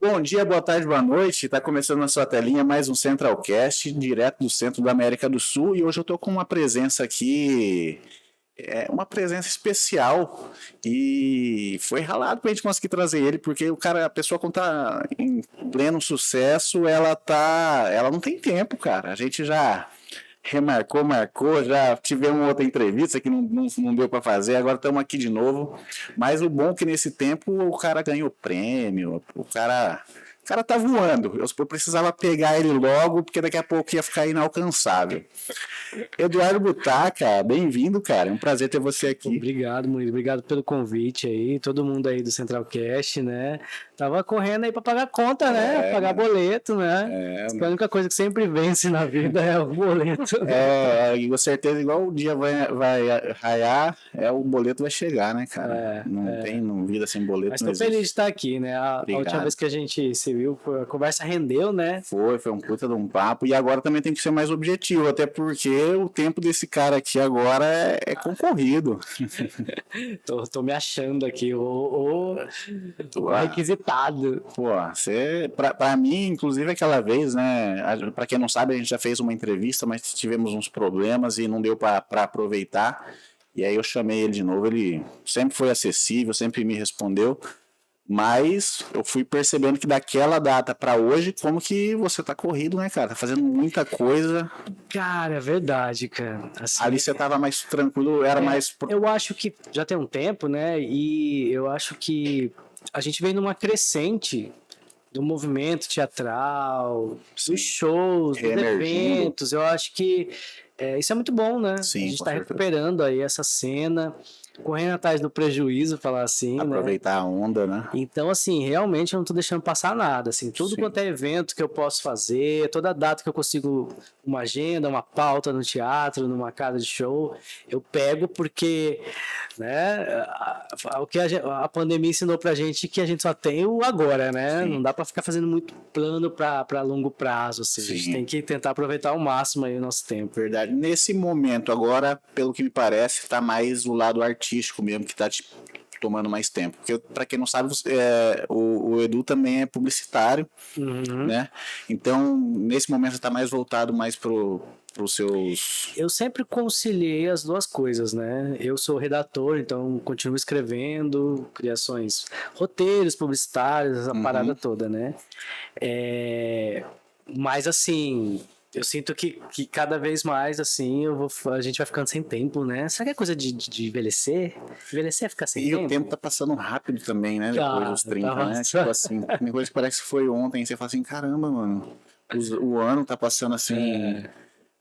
Bom dia, boa tarde, boa noite. Está começando na sua telinha mais um Centralcast, direto do centro da América do Sul. E hoje eu estou com uma presença aqui, uma presença especial. E foi ralado para a gente conseguir trazer ele, porque a pessoa quando tá em pleno sucesso, ela não tem tempo, cara. A gente já marcou, já tivemos outra entrevista que não deu para fazer, agora estamos aqui de novo. Mas o bom é que nesse tempo o cara ganhou prêmio, o cara tá voando. Eu precisava pegar ele logo, porque daqui a pouco ia ficar inalcançável. Eduardo Butaca, bem-vindo, cara. É um prazer ter você aqui. Obrigado, Murilo. Obrigado pelo convite aí. Todo mundo aí do Centralcast, né? Tava correndo aí para pagar conta, né? Pagar boleto, né? A única coisa que sempre vence na vida é o boleto. E com certeza, igual o dia vai raiar, o boleto vai chegar, né, cara? Não tem vida sem boleto. Mas tô feliz de estar aqui, né? A última vez que a gente se viu, a conversa rendeu, né? Foi um puta de um papo. E agora também tem que ser mais objetivo, até porque o tempo desse cara aqui agora é concorrido. tô me achando aqui, o requisitado. Pô, pra mim, inclusive aquela vez, né? Pra quem não sabe, a gente já fez uma entrevista, mas tivemos uns problemas e não deu pra aproveitar. E aí eu chamei ele de novo. Ele sempre foi acessível, sempre me respondeu. Mas eu fui percebendo que daquela data pra hoje, como que você tá corrido, né, cara? Tá fazendo muita coisa. Cara, é verdade, cara. Assim, ali você tava mais tranquilo, era mais... Eu acho que já tem um tempo, né? E eu acho que a gente vem numa crescente do movimento teatral, dos shows, dos eventos. Eu acho que isso é muito bom, né? Sim, a gente está recuperando aí essa cena, correndo atrás do prejuízo, falar assim, aproveitar a onda, né? Então, assim, realmente eu não tô deixando passar nada, assim, tudo quanto é evento que eu posso fazer, toda data que eu consigo uma agenda, uma pauta no teatro, numa casa de show, eu pego porque, né, o que a pandemia ensinou pra gente que a gente só tem o agora, né? Não dá pra ficar fazendo muito plano pra longo prazo, assim, a gente tem que tentar aproveitar ao máximo aí o nosso tempo. Verdade. Nesse momento agora, pelo que me parece, tá mais o lado artístico mesmo que tá tomando mais tempo. Porque, para quem não sabe, o Edu também é publicitário, né? Então, nesse momento, você tá mais voltado mais pros seus... Eu sempre conciliei as duas coisas, né? Eu sou redator, então continuo escrevendo criações, roteiros publicitários, essa parada toda, né? Mas, assim... Eu sinto que cada vez mais, assim, a gente vai ficando sem tempo, né? Será que é coisa de envelhecer? Envelhecer é ficar sem tempo? E o tempo tá passando rápido também, né? Depois dos 30, né? Tipo assim, tem coisa que parece que foi ontem. Você fala assim, caramba, mano. O ano tá passando assim...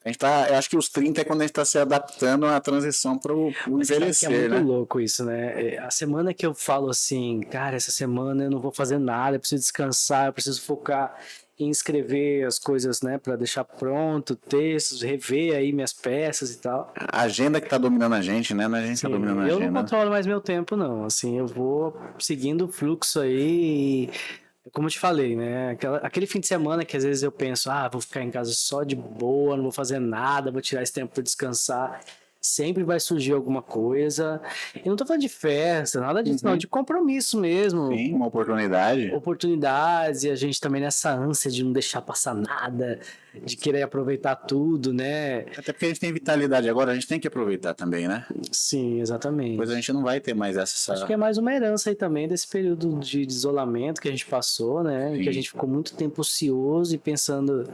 A gente eu acho que os 30 é quando a gente tá se adaptando à transição pro envelhecer, é muito louco isso, né? A semana que eu falo assim, cara, essa semana eu não vou fazer nada, eu preciso descansar, eu preciso focar em escrever as coisas, né, para deixar pronto, textos, rever aí minhas peças e tal. A agenda que tá dominando a gente, né? Não é a gente que tá dominando a agenda. Eu não controlo mais meu tempo, não. Assim, eu vou seguindo o fluxo aí. Como eu te falei, né? Aquele fim de semana que às vezes eu penso, vou ficar em casa só de boa, não vou fazer nada, vou tirar esse tempo para descansar. Sempre vai surgir alguma coisa. E não tô falando de festa, nada disso, não, de compromisso mesmo. Sim, uma oportunidade. Oportunidades, e a gente também nessa ânsia de não deixar passar nada, de querer aproveitar tudo, né? Até porque a gente tem vitalidade agora, a gente tem que aproveitar também, né? Sim, exatamente. Pois a gente não vai ter mais essa... Acho que é mais uma herança aí também desse período de isolamento que a gente passou, né? Sim. Que a gente ficou muito tempo ocioso e pensando...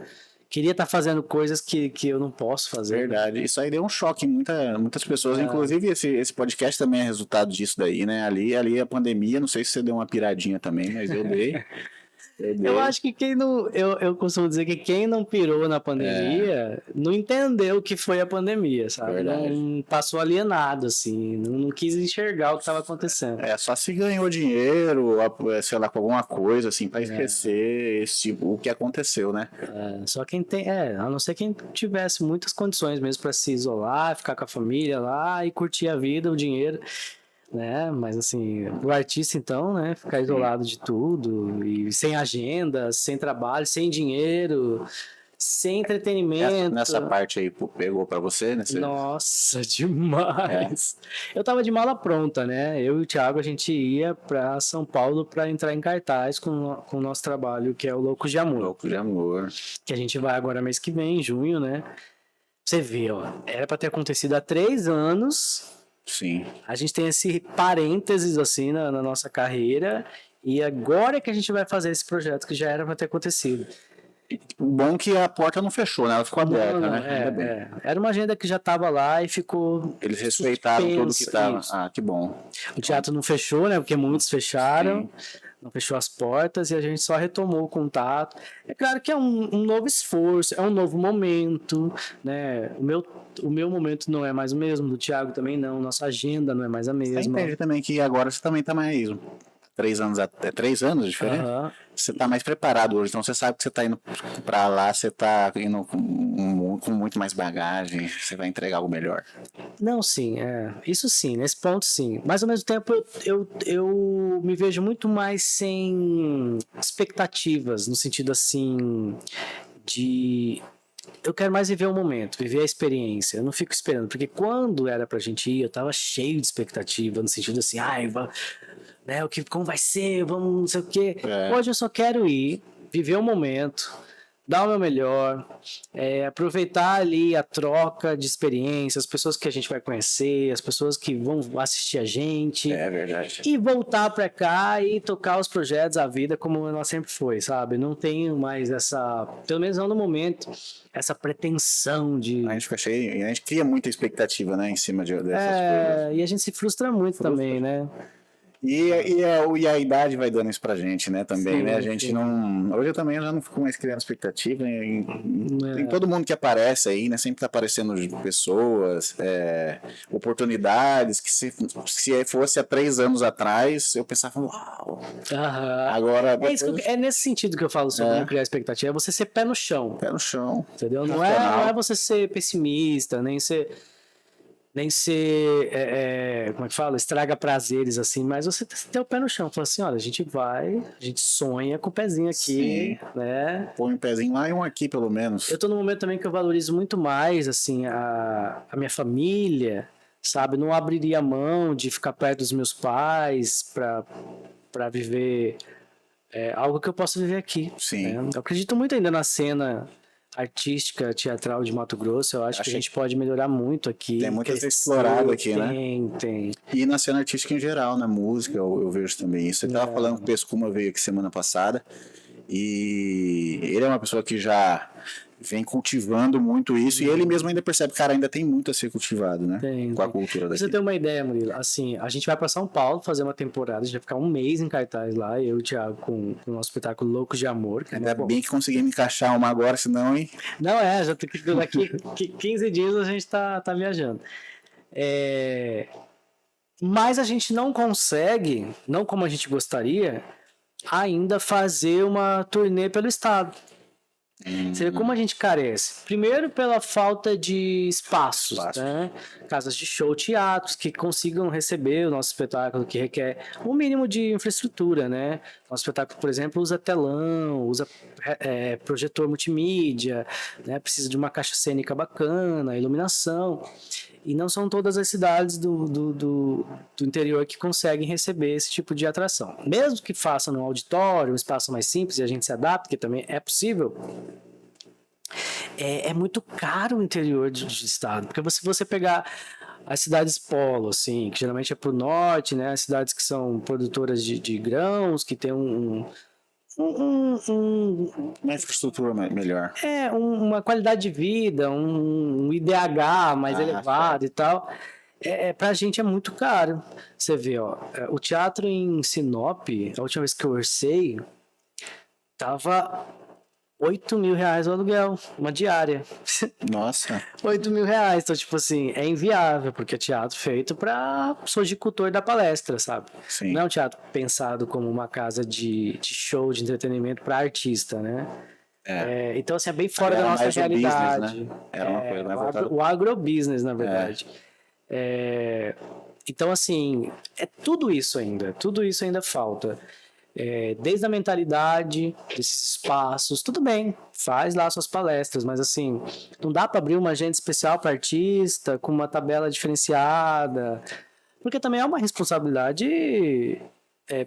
Queria estar fazendo coisas que eu não posso fazer. Verdade. Isso aí deu um choque em muitas pessoas. Inclusive, esse podcast também é resultado disso daí, né? Ali a pandemia, não sei se você deu uma piradinha também, mas eu dei. Eu acho que quem não... Eu costumo dizer que quem não pirou na pandemia não entendeu o que foi a pandemia, sabe? Não passou alienado, assim. Não quis enxergar o que estava acontecendo. Só se ganhou dinheiro, sei lá, com alguma coisa, assim, pra esquecer o que aconteceu, né? Só quem tem... a não ser quem tivesse muitas condições mesmo pra se isolar, ficar com a família lá e curtir a vida, o dinheiro... né? Mas assim, o artista então, né, ficar isolado de tudo e sem agenda, sem trabalho, sem dinheiro, sem entretenimento. Nessa parte aí, pegou pra você, né? Nossa, demais. Eu tava de mala pronta, né? Eu e o Thiago, a gente ia pra São Paulo pra entrar em cartaz com o nosso trabalho, que é o Loucos de Amor. Loucos de Amor. Que a gente vai agora mês que vem, em junho, né? Você vê, ó, era pra ter acontecido há 3 anos. Sim. A gente tem esse parênteses, assim, na nossa carreira. E agora é que a gente vai fazer esse projeto que já era pra ter acontecido. O bom é que a porta não fechou, né? Ela ficou aberta, né? Era uma agenda que já estava lá e ficou. Eles respeitaram tudo que estava. Isso. Ah, que bom. O teatro não fechou, né? Porque muitos fecharam. Sim. Não fechou as portas e a gente só retomou o contato. É claro que é um novo esforço, é um novo momento, né? O meu momento não é mais o mesmo, do Thiago também não, nossa agenda não é mais a mesma. Você entende também que agora você também está mais 3 anos, 3 anos de diferença? Aham. Você está mais preparado hoje, então você sabe que você está indo para lá, você está indo com muito mais bagagem, você vai entregar algo melhor. Não, sim, isso sim, nesse ponto sim. Mas ao mesmo tempo eu me vejo muito mais sem expectativas, no sentido assim de eu quero mais viver o momento, viver a experiência. Eu não fico esperando, porque quando era pra gente ir, eu tava cheio de expectativa, no sentido assim, né, como vai ser, vamos, não sei o quê. Hoje eu só quero ir, viver o momento, dar o meu melhor, aproveitar ali a troca de experiência, as pessoas que a gente vai conhecer, as pessoas que vão assistir a gente. É verdade. E voltar pra cá e tocar os projetos, a vida como ela sempre foi, sabe? Não tenho mais essa, pelo menos não no momento, essa pretensão de... A gente fica cheio, a gente cria muita expectativa, né, em cima dessas coisas. E a gente se frustra muito também, né? E a idade vai dando isso pra gente, né, também, Sim, né, a gente sim. não... Hoje eu também já não fico mais criando expectativa em todo mundo que aparece aí, né, sempre tá aparecendo pessoas, oportunidades, que se fosse há 3 anos atrás, eu pensava, uau, agora... É nesse sentido que eu falo sobre não criar expectativa, é você ser pé no chão. Pé no chão. Entendeu? Não é você ser pessimista, nem ser como é que fala? Estraga prazeres, assim, mas você ter o pé no chão. Fala assim, olha, a gente sonha com o pezinho aqui, né? Põe um pezinho lá e um aqui, pelo menos. Eu tô num momento também que eu valorizo muito mais, assim, a minha família, sabe? Não abriria mão de ficar perto dos meus pais pra viver algo que eu posso viver aqui. Sim. Né? Eu acredito muito ainda na cena artística, teatral de Mato Grosso. Eu acho que a gente pode melhorar muito aqui. Tem muito a ser explorado aqui, né? Tem. E na cena artística em geral, na música, eu vejo também isso. Você estava falando que o Pescuma veio aqui semana passada e ele é uma pessoa que já vem cultivando muito isso e ele mesmo ainda percebe, cara, ainda tem muito a ser cultivado, né? Com a cultura daqui. Você tem uma ideia, Murilo? Assim, a gente vai para São Paulo fazer uma temporada, a gente vai ficar 1 mês em cartaz lá, eu e o Thiago com o nosso espetáculo Loucos de Amor. Ainda bem que consegui me encaixar uma agora, senão, hein? Não, já tem que daqui 15 dias a gente tá viajando. Mas a gente não consegue, não como a gente gostaria, ainda fazer uma turnê pelo estado. Você vê como a gente carece. Primeiro pela falta de espaços, né? Casas de show, teatros que consigam receber o nosso espetáculo, que requer um mínimo de infraestrutura, né? Nosso espetáculo, por exemplo, usa telão, usa projetor multimídia, né? Precisa de uma caixa cênica bacana, iluminação. E não são todas as cidades do interior que conseguem receber esse tipo de atração. Mesmo que façam no auditório, um espaço mais simples e a gente se adapte, que também é possível, é muito caro o interior de estado. Porque se você pegar as cidades polo, assim, que geralmente é pro norte, né? As cidades que são produtoras de grãos, que tem uma infraestrutura melhor. Uma qualidade de vida, um IDH mais elevado e tal. Pra gente é muito caro. Você vê, o teatro em Sinop, a última vez que eu orcei, tava R$8.000 o aluguel, uma diária. Nossa. R$8.000. Então, tipo assim, é inviável, porque é teatro feito pra sojicultor da palestra, sabe? Sim. Não é um teatro pensado como uma casa de show, de entretenimento pra artista, né? Então, assim, é bem fora da nossa realidade. Business, né? Era uma coisa mais voltada. O agrobusiness, na verdade. Então, assim, tudo isso ainda falta. Desde a mentalidade desses espaços, tudo bem, faz lá suas palestras, mas assim, não dá para abrir uma agenda especial para artista, com uma tabela diferenciada, porque também é uma responsabilidade,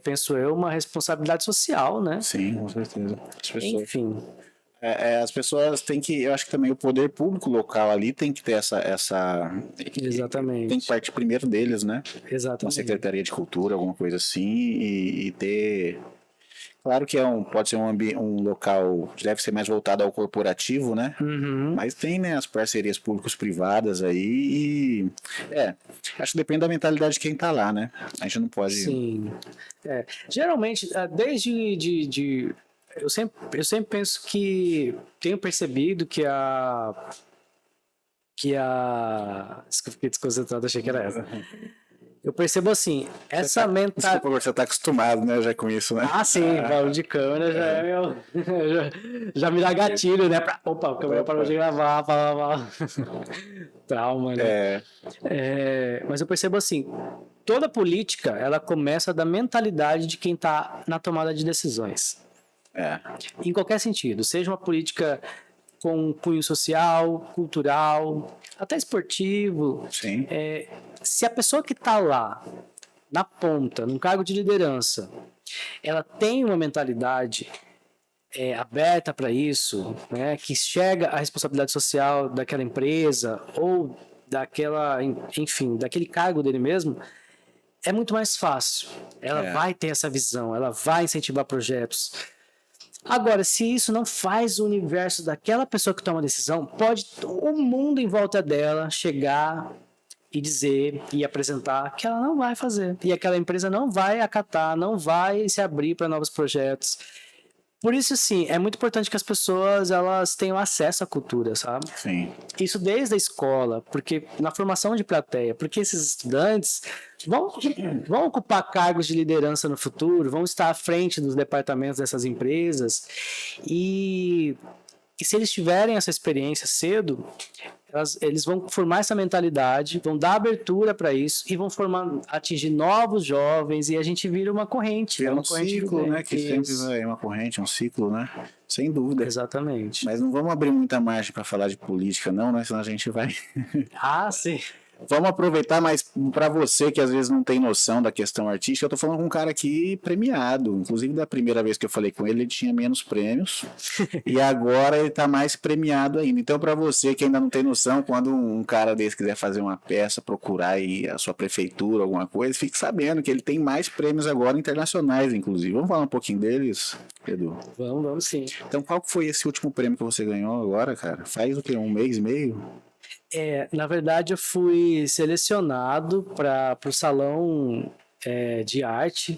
penso eu, uma responsabilidade social, né? Sim, com certeza. Enfim. As pessoas têm que, eu acho que também o poder público local ali tem que ter Exatamente. tem que partir primeiro deles, né? Exatamente. Uma secretaria de cultura, alguma coisa assim, e ter. Claro que pode ser um local que deve ser mais voltado ao corporativo, né? Uhum. Mas tem, né, as parcerias públicos-privadas aí acho que depende da mentalidade de quem tá lá, né? A gente não pode... Sim. Geralmente, desde eu sempre penso que tenho percebido que fiquei desconcentrado, achei que era essa. Eu percebo assim, essa mentalidade. Desculpa, você tá acostumado, né, já com isso, né? Ah, sim, barulho de câmera já é meu. já me dá gatilho, né? Opa, a câmera parou de gravar, trauma, né? Mas eu percebo assim, toda política, ela começa da mentalidade de quem tá na tomada de decisões. Em qualquer sentido, seja uma política com cunho social, cultural, até esportivo. Sim. Se a pessoa que está lá, na ponta, num cargo de liderança, ela tem uma mentalidade aberta para isso, né, que enxerga a responsabilidade social daquela empresa ou daquele cargo dele mesmo, é muito mais fácil. Ela vai ter essa visão, ela vai incentivar projetos. Agora, se isso não faz o universo daquela pessoa que toma a decisão, pode o mundo em volta dela chegar e dizer e apresentar que ela não vai fazer. E aquela empresa não vai acatar, não vai se abrir para novos projetos. Por isso, sim, é muito importante que as pessoas elas tenham acesso à cultura, sabe? Sim. Isso desde a escola, porque na formação de plateia, porque esses estudantes vão ocupar cargos de liderança no futuro, vão estar à frente dos departamentos dessas empresas e se eles tiverem essa experiência cedo, eles vão formar essa mentalidade, vão dar abertura para isso e vão atingir novos jovens e a gente vira uma corrente. É um ciclo, né? Que sempre é uma corrente, um ciclo, né? Sem dúvida. Exatamente. Mas não vamos abrir muita margem para falar de política, não, né? Senão a gente vai... Sim. Vamos aproveitar, mas para você que às vezes não tem noção da questão artística, eu tô falando com um cara aqui premiado. Inclusive, da primeira vez que eu falei com ele, ele tinha menos prêmios. E agora ele tá mais premiado ainda. Então, para você que ainda não tem noção, quando um cara desse quiser fazer uma peça, procurar aí a sua prefeitura, alguma coisa, fique sabendo que ele tem mais prêmios agora internacionais, inclusive. Vamos falar um pouquinho deles, Edu? Vamos sim. Então, qual foi esse último prêmio que você ganhou agora, cara? Faz o quê? Um mês e meio? Na verdade, eu fui selecionado para o salão de arte.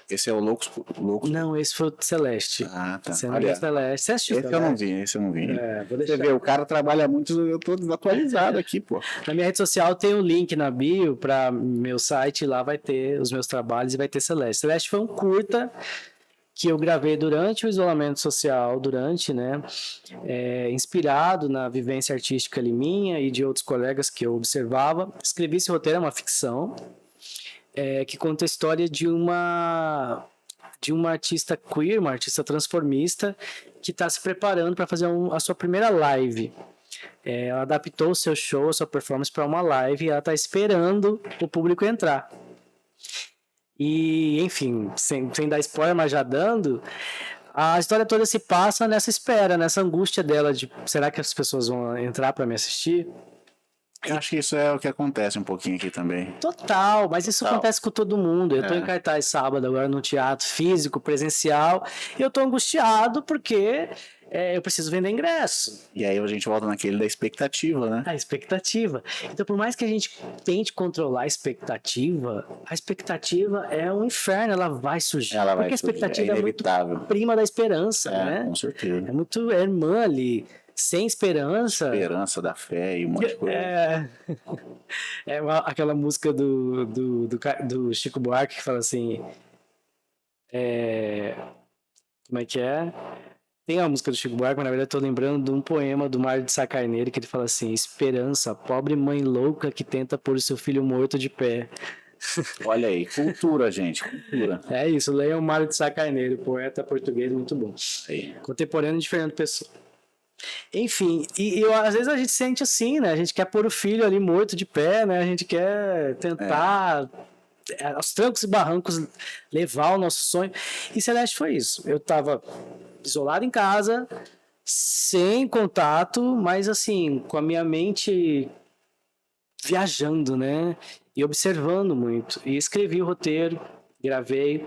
Esse é o Loucos? Não, esse foi o Celeste. Ah, tá. Olha, Celeste. Você assistiu, esse eu não vi, esse eu não vi. Você vê, o cara trabalha muito, eu tô desatualizado aqui, pô. Na minha rede social tem um link na bio para meu site, lá vai ter os meus trabalhos e vai ter Celeste. Celeste foi um curta que eu gravei durante o isolamento social, né, inspirado na vivência artística ali minha e de outros colegas que eu observava. Escrevi esse roteiro, é uma ficção, que conta a história de uma artista queer, uma artista transformista, que está se preparando para fazer a sua primeira live. Ela adaptou o seu show, a sua performance para uma live e ela está esperando o público entrar. E, enfim, sem dar spoiler, mas já dando, a história toda se passa nessa espera, nessa angústia dela de será que as pessoas vão entrar para me assistir? Eu acho que isso é o que acontece um pouquinho aqui também. Total, mas isso acontece com todo mundo. Eu tô em cartaz sábado agora no teatro físico, presencial, e eu tô angustiado porque eu preciso vender ingresso. E aí a gente volta naquele da expectativa, né? A expectativa. Então, por mais que a gente tente controlar a expectativa é um inferno, ela vai surgir. Porque a expectativa é muito prima da esperança, né? Com certeza. É muito irmã ali. Sem esperança... Esperança da fé e um monte de coisa. Aquela música do Chico Buarque que fala assim... Como é que é? Tem a música do Chico Buarque, mas na verdade eu tô lembrando de um poema do Mário de Sá Carneiro que ele fala assim: esperança, pobre mãe louca que tenta pôr o seu filho morto de pé. Olha aí, cultura, gente, cultura. É isso, leiam Mário de Sá Carneiro, poeta português muito bom. Aí. Contemporâneo de Fernando Pessoa. Enfim, às vezes a gente sente assim, né? A gente quer pôr o filho ali morto de pé, né? A gente quer tentar, aos trancos e barrancos, levar o nosso sonho. E Celeste foi isso. Eu tava isolado em casa, sem contato, mas assim, com a minha mente viajando, né? E observando muito. E escrevi o roteiro, gravei.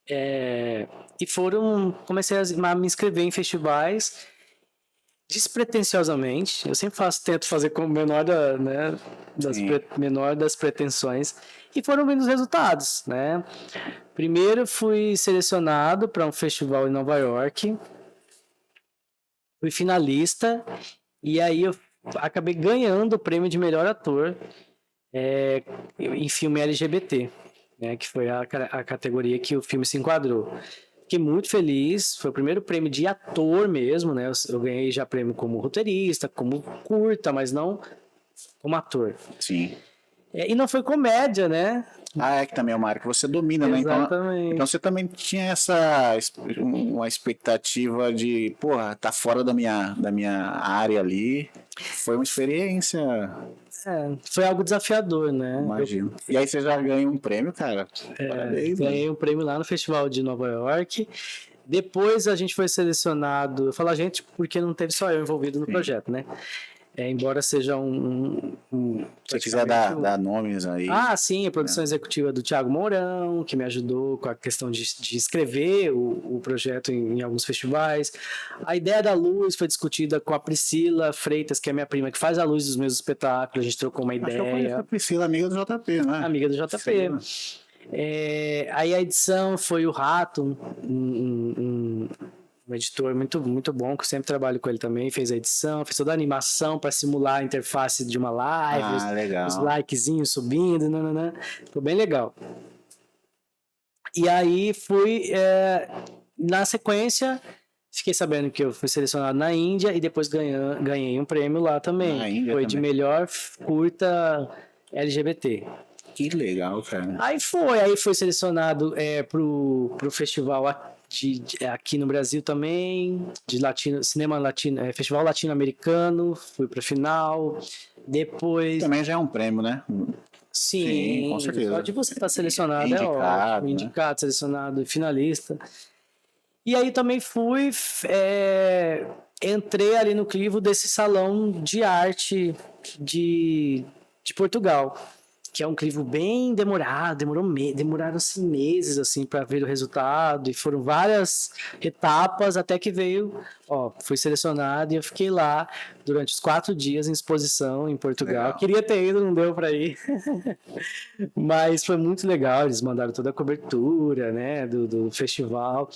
E comecei a me inscrever em festivais despretensiosamente. Eu sempre tento fazer com o menor menor das pretensões. E foram vindo os resultados, né? Primeiro fui selecionado para um festival em Nova York. Fui finalista. E aí eu acabei ganhando o prêmio de melhor ator em filme LGBT, né? Que foi a categoria que o filme se enquadrou. Fiquei muito feliz, foi o primeiro prêmio de ator mesmo, né? Eu ganhei já prêmio como roteirista, como curta, mas não como ator. Sim. E não foi comédia, né? É que também é uma área que você domina, né? Então você também tinha uma expectativa de, porra, tá fora da minha área ali. Foi uma experiência. Foi algo desafiador, né? Imagino. E aí você já ganhou um prêmio, cara. Parabéns. Ganhei um prêmio lá no Festival de Nova York. Depois a gente foi selecionado. Eu falo a gente porque não teve só eu envolvido no projeto, né? Embora seja Se você quiser dar nomes aí. Sim, a produção executiva do Thiago Mourão, que me ajudou com a questão de escrever o projeto em alguns festivais. A ideia da luz foi discutida com a Priscila Freitas, que é minha prima, que faz a luz dos meus espetáculos. A gente trocou uma ideia. Acho que eu conheço a Priscila, amiga do JP, né? Amiga do JP. Aí a edição foi o Rato, um editor muito, muito bom, que eu sempre trabalho com ele também, fez a edição, fez toda a animação para simular a interface de uma live, legal. Os likezinhos subindo, ficou bem legal. E aí na sequência, fiquei sabendo que eu fui selecionado na Índia e depois ganhei um prêmio lá também, foi também. De melhor curta LGBT. Que legal, cara. Aí fui selecionado pro festival aqui no Brasil também, de cinema latino, festival latino-americano, fui pra final. Depois. Também já é um prêmio, né? Sim, com certeza. Só de você estar selecionado indicado, ótimo. Indicado, selecionado, finalista. E aí também entrei ali no crivo desse salão de arte de Portugal, que é um crivo bem demorado, demoraram-se meses assim para ver o resultado, e foram várias etapas até que veio, fui selecionado e eu fiquei lá durante os 4 dias em exposição em Portugal. Legal. Queria ter ido, não deu para ir, mas foi muito legal, eles mandaram toda a cobertura, né, do festival.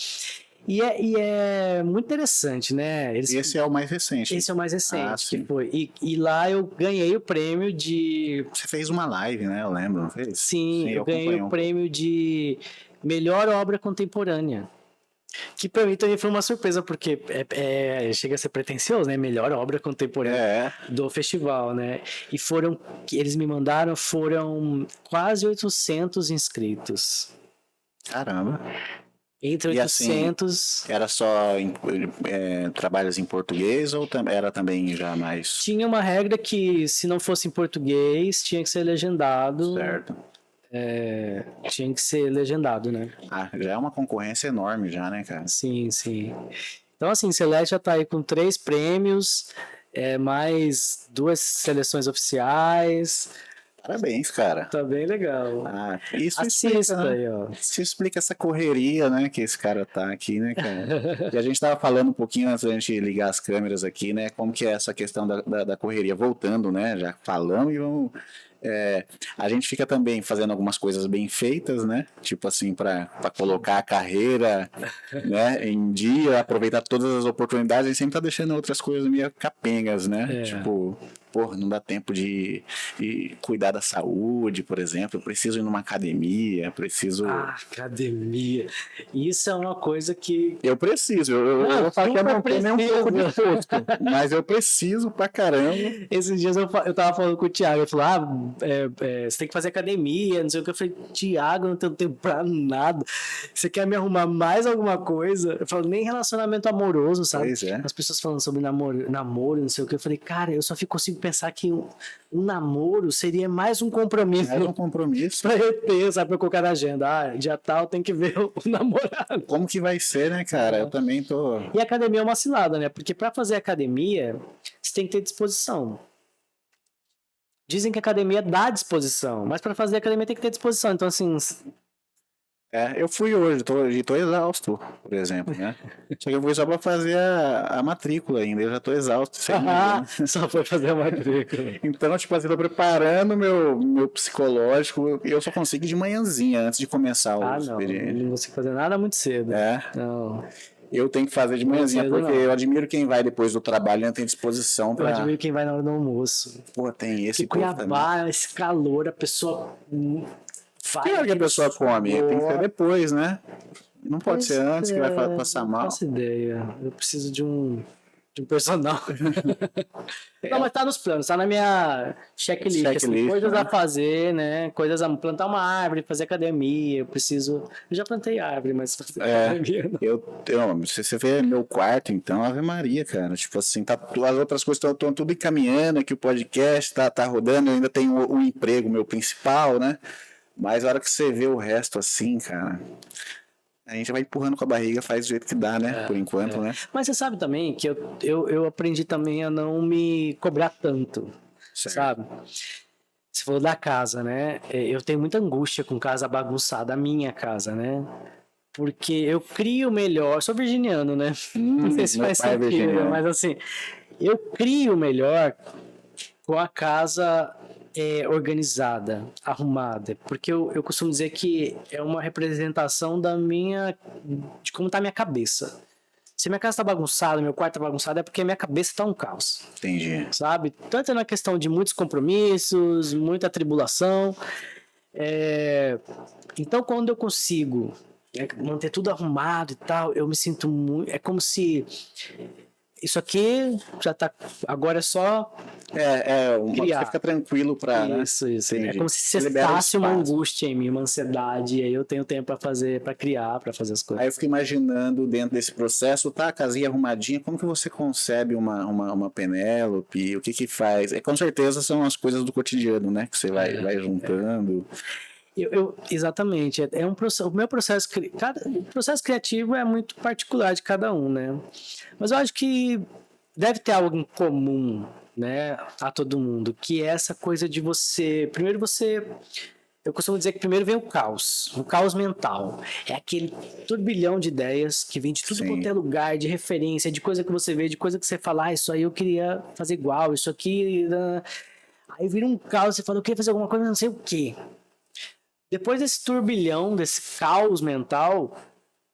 E é muito interessante, né? Esse é o mais recente. Esse é o mais recente, que foi. E lá eu ganhei o prêmio de... Você fez uma live, né? Eu lembro, não fez? Sim, eu ganhei o prêmio de melhor obra contemporânea. Que pra mim também foi uma surpresa, porque chega a ser pretencioso, né? Melhor obra contemporânea do festival, né? E eles me mandaram, foram quase 800 inscritos. Caramba! Entre 800... Assim, era só trabalhos em português ou era também já mais... Tinha uma regra que, se não fosse em português, tinha que ser legendado. Certo. Tinha que ser legendado, né? Já é uma concorrência enorme já, né, cara? Sim, sim. Então, assim, Celeste já tá aí com 3 prêmios, mais 2 seleções oficiais... Parabéns, cara. Tá bem legal. Isso explica, aí, ó. Isso explica essa correria, né, que esse cara tá aqui, né, cara? E a gente tava falando um pouquinho antes da gente ligar as câmeras aqui, né, como que é essa questão da correria. Voltando, né, já falamos e vamos... a gente fica também fazendo algumas coisas bem feitas, né? Tipo assim, para colocar a carreira, né, em dia, aproveitar todas as oportunidades, e sempre tá deixando outras coisas meio capengas, né? Tipo, não dá tempo de cuidar da saúde, por exemplo. Eu preciso ir numa academia, preciso... academia. Isso é uma coisa que... Eu preciso. Eu vou falar que eu não tenho nem um pouco de posto, mas eu preciso pra caramba. Esses dias eu tava falando com o Thiago, ele falou, você tem que fazer academia, não sei o que. Eu falei, Thiago, eu não tenho tempo pra nada. Você quer me arrumar mais alguma coisa? Eu falo, nem relacionamento amoroso, sabe? Pois é. As pessoas falando sobre namoro, não sei o que. Eu falei, cara, eu só consigo pensar que um namoro seria mais um compromisso. Mais um compromisso. Pra eu ter, sabe? Pra eu colocar na agenda. Ah, dia tal tem que ver o namorado. Como que vai ser, né, cara? Eu também tô... E a academia é uma cilada, né? Porque pra fazer academia, você tem que ter disposição. Dizem que a academia dá disposição, mas pra fazer academia tem que ter disposição. Então, assim... eu fui hoje, tô exausto, por exemplo, né? Só que eu fui só pra fazer a matrícula ainda, eu já tô exausto. Só foi fazer a matrícula. Então, tipo assim, tô preparando meu psicológico, eu só consigo de manhãzinha, antes de começar o experiência. Não consigo fazer nada muito cedo. Não. Eu tenho que fazer de manhãzinha, porque eu admiro quem vai depois do trabalho, não tem disposição pra... Eu admiro quem vai na hora do almoço. Pô, tem esse povo também. Cuiabá, esse calor, a pessoa... Que hora que a pessoa come? Tem que ser depois, né? Não pode ser antes que vai passar mal. Não faço ideia. Eu preciso de um personal. Não, mas tá nos planos, tá na minha checklist. Assim, coisas a fazer, né? Coisas a plantar uma árvore, fazer academia. Eu já plantei árvore, mas fazer academia não. Se você vê meu quarto, então, Ave Maria, cara. Tipo assim, as outras coisas estão tudo encaminhando aqui, o podcast tá rodando, eu ainda tenho um emprego meu principal, né? Mas a hora que você vê o resto assim, cara, a gente vai empurrando com a barriga, faz do jeito que dá, né? Por enquanto, né? Mas você sabe também que eu aprendi também a não me cobrar tanto, sabe? Você falou da casa, né? Eu tenho muita angústia com casa bagunçada, a minha casa, né? Porque eu crio melhor... Eu sou virginiano, né? Não sei se faz sentido, mas assim... Eu crio melhor com a casa... organizada, arrumada, porque eu costumo dizer que é uma representação de como tá a minha cabeça. Se minha casa tá bagunçada, meu quarto tá bagunçado, é porque minha cabeça tá um caos. Entendi. Sabe? Tanto na questão de muitos compromissos, muita tribulação. Então, quando eu consigo manter tudo arrumado e tal, eu me sinto muito... É como se... Isso aqui já tá... Agora é só... Você fica tranquilo pra... Isso. É como se cessasse uma angústia em mim, uma ansiedade, e aí eu tenho tempo pra criar, pra fazer as coisas. Aí eu fico imaginando dentro desse processo, a casinha arrumadinha, como que você concebe uma Penélope? O que faz? Com certeza são as coisas do cotidiano, né? Que você vai juntando... Exatamente, o meu processo, o processo criativo é muito particular de cada um, né? Mas eu acho que deve ter algo em comum, né, a todo mundo, que é essa coisa de eu costumo dizer que primeiro vem o caos mental, é aquele turbilhão de ideias que vem de tudo quanto é lugar, de referência, de coisa que você vê, de coisa que você fala, isso aí eu queria fazer igual, isso aqui, aí vira um caos, você fala, eu queria fazer alguma coisa, mas não sei o quê. Depois desse turbilhão, desse caos mental,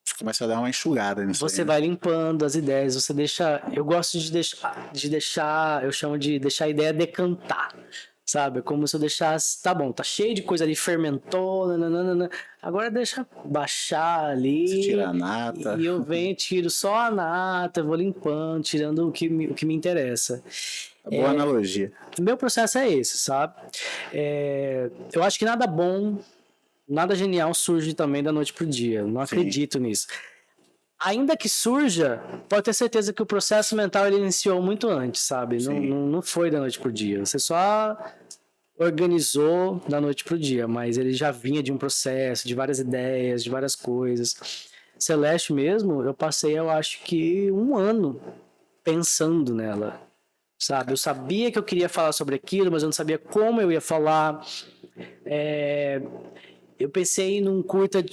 você começa a dar uma enxugada nisso. Você vai limpando as ideias, você deixa... Eu gosto de deixar, eu chamo de deixar a ideia decantar, sabe? Como se eu deixasse, tá bom, tá cheio de coisa ali, fermentou, nananana, agora deixa baixar ali. Você tira a nata. E eu venho, tiro só a nata, vou limpando, tirando o que me interessa. Boa analogia. Meu processo é esse, sabe? Eu acho que nada bom... Nada genial surge também da noite pro dia. Não acredito nisso. Ainda que surja, pode ter certeza que o processo mental ele iniciou muito antes, sabe? Não foi da noite pro dia. Você só organizou da noite pro dia, mas ele já vinha de um processo, de várias ideias, de várias coisas. Celeste mesmo, eu passei, eu acho que 1 ano pensando nela, sabe? Eu sabia que eu queria falar sobre aquilo, mas eu não sabia como eu ia falar. Eu pensei num curta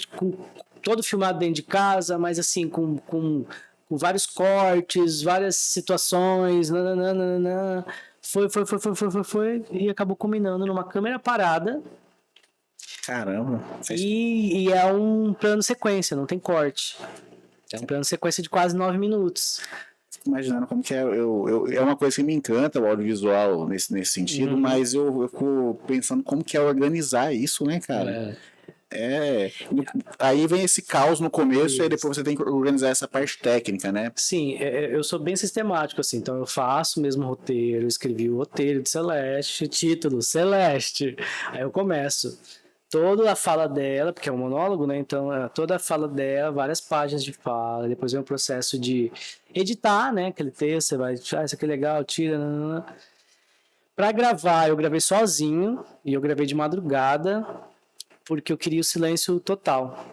todo filmado dentro de casa, mas assim, com vários cortes, várias situações, nananana. Foi, e acabou culminando numa câmera parada. Caramba. E é um plano sequência, não tem corte. É um plano sequência de quase 9 minutos. Fico imaginando como que é. É uma coisa que me encanta, o audiovisual nesse sentido, mas eu fico pensando como que é organizar isso, né, cara? Aí vem esse caos no começo e aí depois você tem que organizar essa parte técnica, né? Sim, eu sou bem sistemático, assim, então eu faço mesmo o roteiro, escrevi o roteiro de Celeste, título Celeste, aí eu começo. Toda a fala dela, porque é um monólogo, né? Então, toda a fala dela, várias páginas de fala, depois vem o processo de editar, né? Aquele texto, você vai, isso aqui é legal, tira, nanana. Pra gravar, eu gravei sozinho, e eu gravei de madrugada, porque eu queria o silêncio total.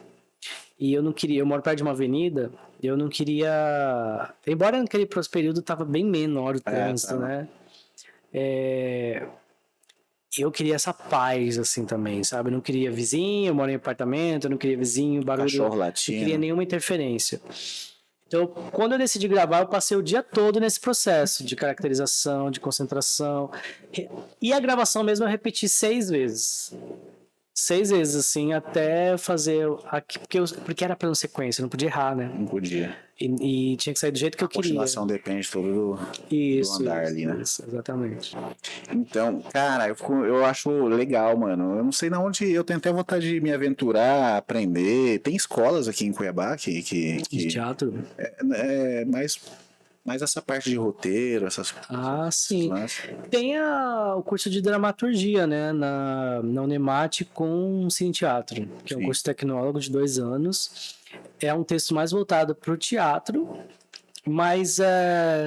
E eu não queria, eu moro perto de uma avenida, eu não queria, embora naquele período tava bem menor o trânsito, né? Eu queria essa paz, assim, também, sabe? Eu não queria vizinho, eu moro em apartamento, eu não queria vizinho, barulho, cachorro latindo. Não queria nenhuma interferência. Então, quando eu decidi gravar, eu passei o dia todo nesse processo de caracterização, de concentração. E a gravação mesmo eu repeti 6 vezes. 6 vezes, assim, até fazer aqui, porque era plano sequência, não podia errar, né? Não podia. E tinha que sair do jeito que eu queria. A continuação depende todo do andar ali, né? Isso, exatamente. Então, cara, eu acho legal, mano. Eu não sei na onde eu tenho até vontade de me aventurar, aprender. Tem escolas aqui em Cuiabá que De teatro? mais essa parte de roteiro, essas sim. Tem o curso de dramaturgia, né, na Unemate com Cine Teatro, que é um curso tecnólogo de 2 anos. É um texto mais voltado para o teatro, mas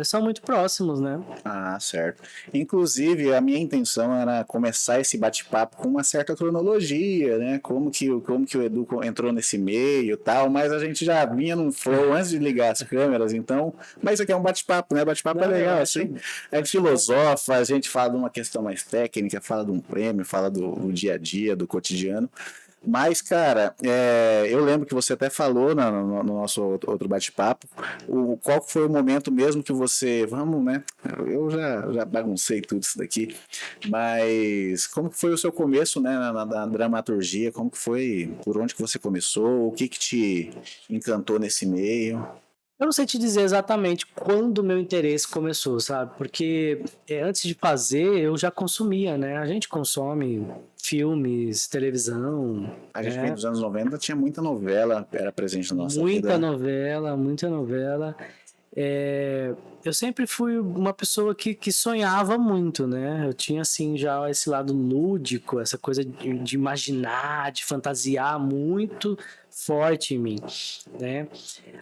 são muito próximos, né? Ah, certo. Inclusive, a minha intenção era começar esse bate-papo com uma certa cronologia, né? Como que o Edu entrou nesse meio e tal, mas a gente já vinha num flow antes de ligar as câmeras, então... Mas isso aqui é um bate-papo, né? Bate-papo é legal, assim. A gente filosofa, a gente fala de uma questão mais técnica, fala de um prêmio, fala do dia a dia, do cotidiano. Mas, cara, eu lembro que você até falou no nosso outro bate-papo, qual foi o momento mesmo que você... Vamos, né? Eu já baguncei tudo isso daqui. Mas como que foi o seu começo, né, na dramaturgia? Como que foi? Por onde que você começou? O que te encantou nesse meio? Eu não sei te dizer exatamente quando o meu interesse começou, sabe? Porque antes de fazer, eu já consumia, né? A gente consome filmes, televisão. A gente vem dos anos 90, tinha muita novela, era presente na nossa vida. Muita novela. Eu sempre fui uma pessoa que sonhava muito, né? Eu tinha, assim, já esse lado lúdico, essa coisa de imaginar, de fantasiar muito forte em mim, né?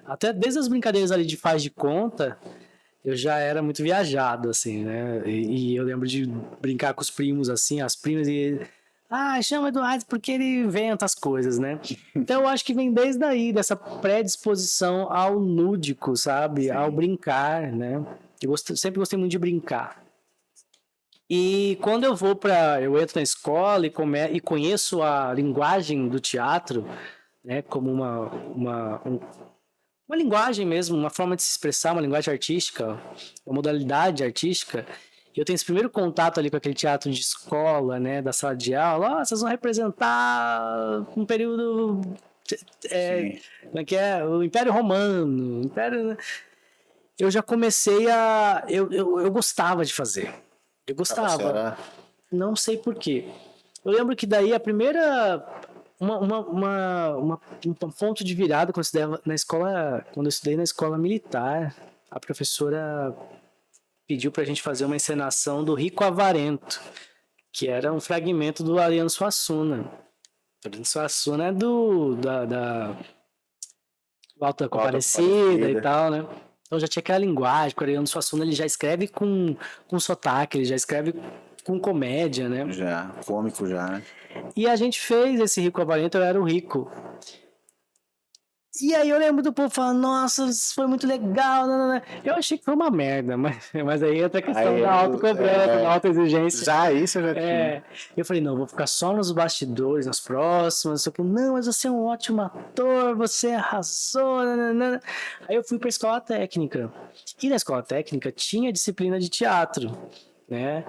Até desde as brincadeiras ali de faz de conta, eu já era muito viajado, assim, né? E eu lembro de brincar com os primos, assim, as primas e... chama Eduardo porque ele inventa as coisas, né? Então eu acho que vem desde aí, dessa predisposição ao lúdico, sabe? Sim. Ao brincar, né? Sempre gostei muito de brincar. E quando eu entro na escola e conheço a linguagem do teatro, né? Como uma linguagem mesmo, uma forma de se expressar, uma linguagem artística, uma modalidade artística. Eu tenho esse primeiro contato ali com aquele teatro de escola, né, da sala de aula. Vocês vão representar um período, como é que é? O Império Romano, Eu já comecei eu gostava de fazer. Eu gostava. Não sei por quê. Eu lembro que daí a primeira... Uma ponto de virada quando eu estudei na escola militar, a professora pediu pra gente fazer uma encenação do Rico Avarento, que era um fragmento do Ariano Suassuna. O Ariano Suassuna é do Alta Comparecida e tal, né? Então já tinha aquela linguagem, porque o Ariano Suassuna ele já escreve com sotaque, ele já escreve com comédia, né? Já, cômico já, né? E a gente fez esse Rico Avarento, eu era o Rico. E aí eu lembro do povo falando, nossa, isso foi muito legal. Eu achei que foi uma merda, mas aí entra a questão da autocobrança, da autoexigência. Já isso eu já tinha. Eu falei, não, vou ficar só nos bastidores, nas próximas. Não, mas você é um ótimo ator, você arrasou. Aí eu fui pra escola técnica. E na escola técnica tinha disciplina de teatro, né?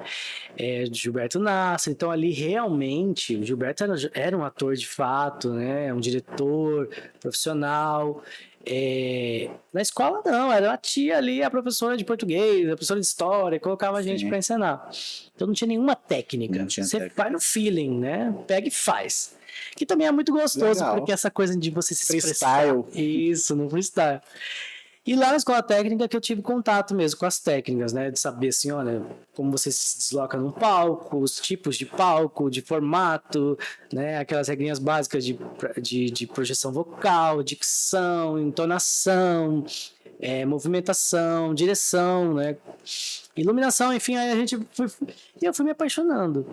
Gilberto Nasser, então ali realmente o Gilberto era um ator de fato, né? Um diretor profissional. Na escola não, era a tia ali, a professora de português, a professora de história, colocava a gente para encenar. Então não tinha nenhuma técnica, você vai no feeling, né? Pega e faz. Que também é muito gostoso, Legal. porque essa coisa de você se Freestyle. expressar. Isso, no freestyle. E lá na escola técnica que eu tive contato mesmo com as técnicas, né? De saber assim, olha, como você se desloca num palco, os tipos de palco, de formato, né? Aquelas regrinhas básicas de projeção vocal, dicção, entonação, movimentação, direção, né? Iluminação, enfim, aí eu fui me apaixonando,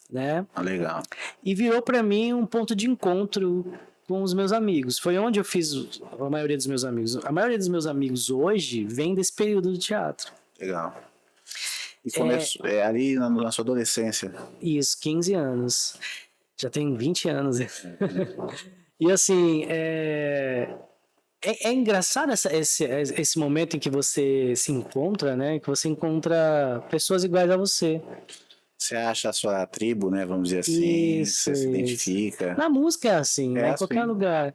né? Legal. E virou para mim um ponto de encontro com os meus amigos. Foi onde eu fiz a maioria dos meus amigos. A maioria dos meus amigos hoje vem desse período do teatro. Legal. E começou ali na sua adolescência. Isso, 15 anos. Já tem 20 anos. E assim, é engraçado esse momento em que você se encontra, né? Que você encontra pessoas iguais a você. Você acha a sua tribo, né? Vamos dizer assim. Isso, você se identifica. Na música é assim, né? Em qualquer lugar.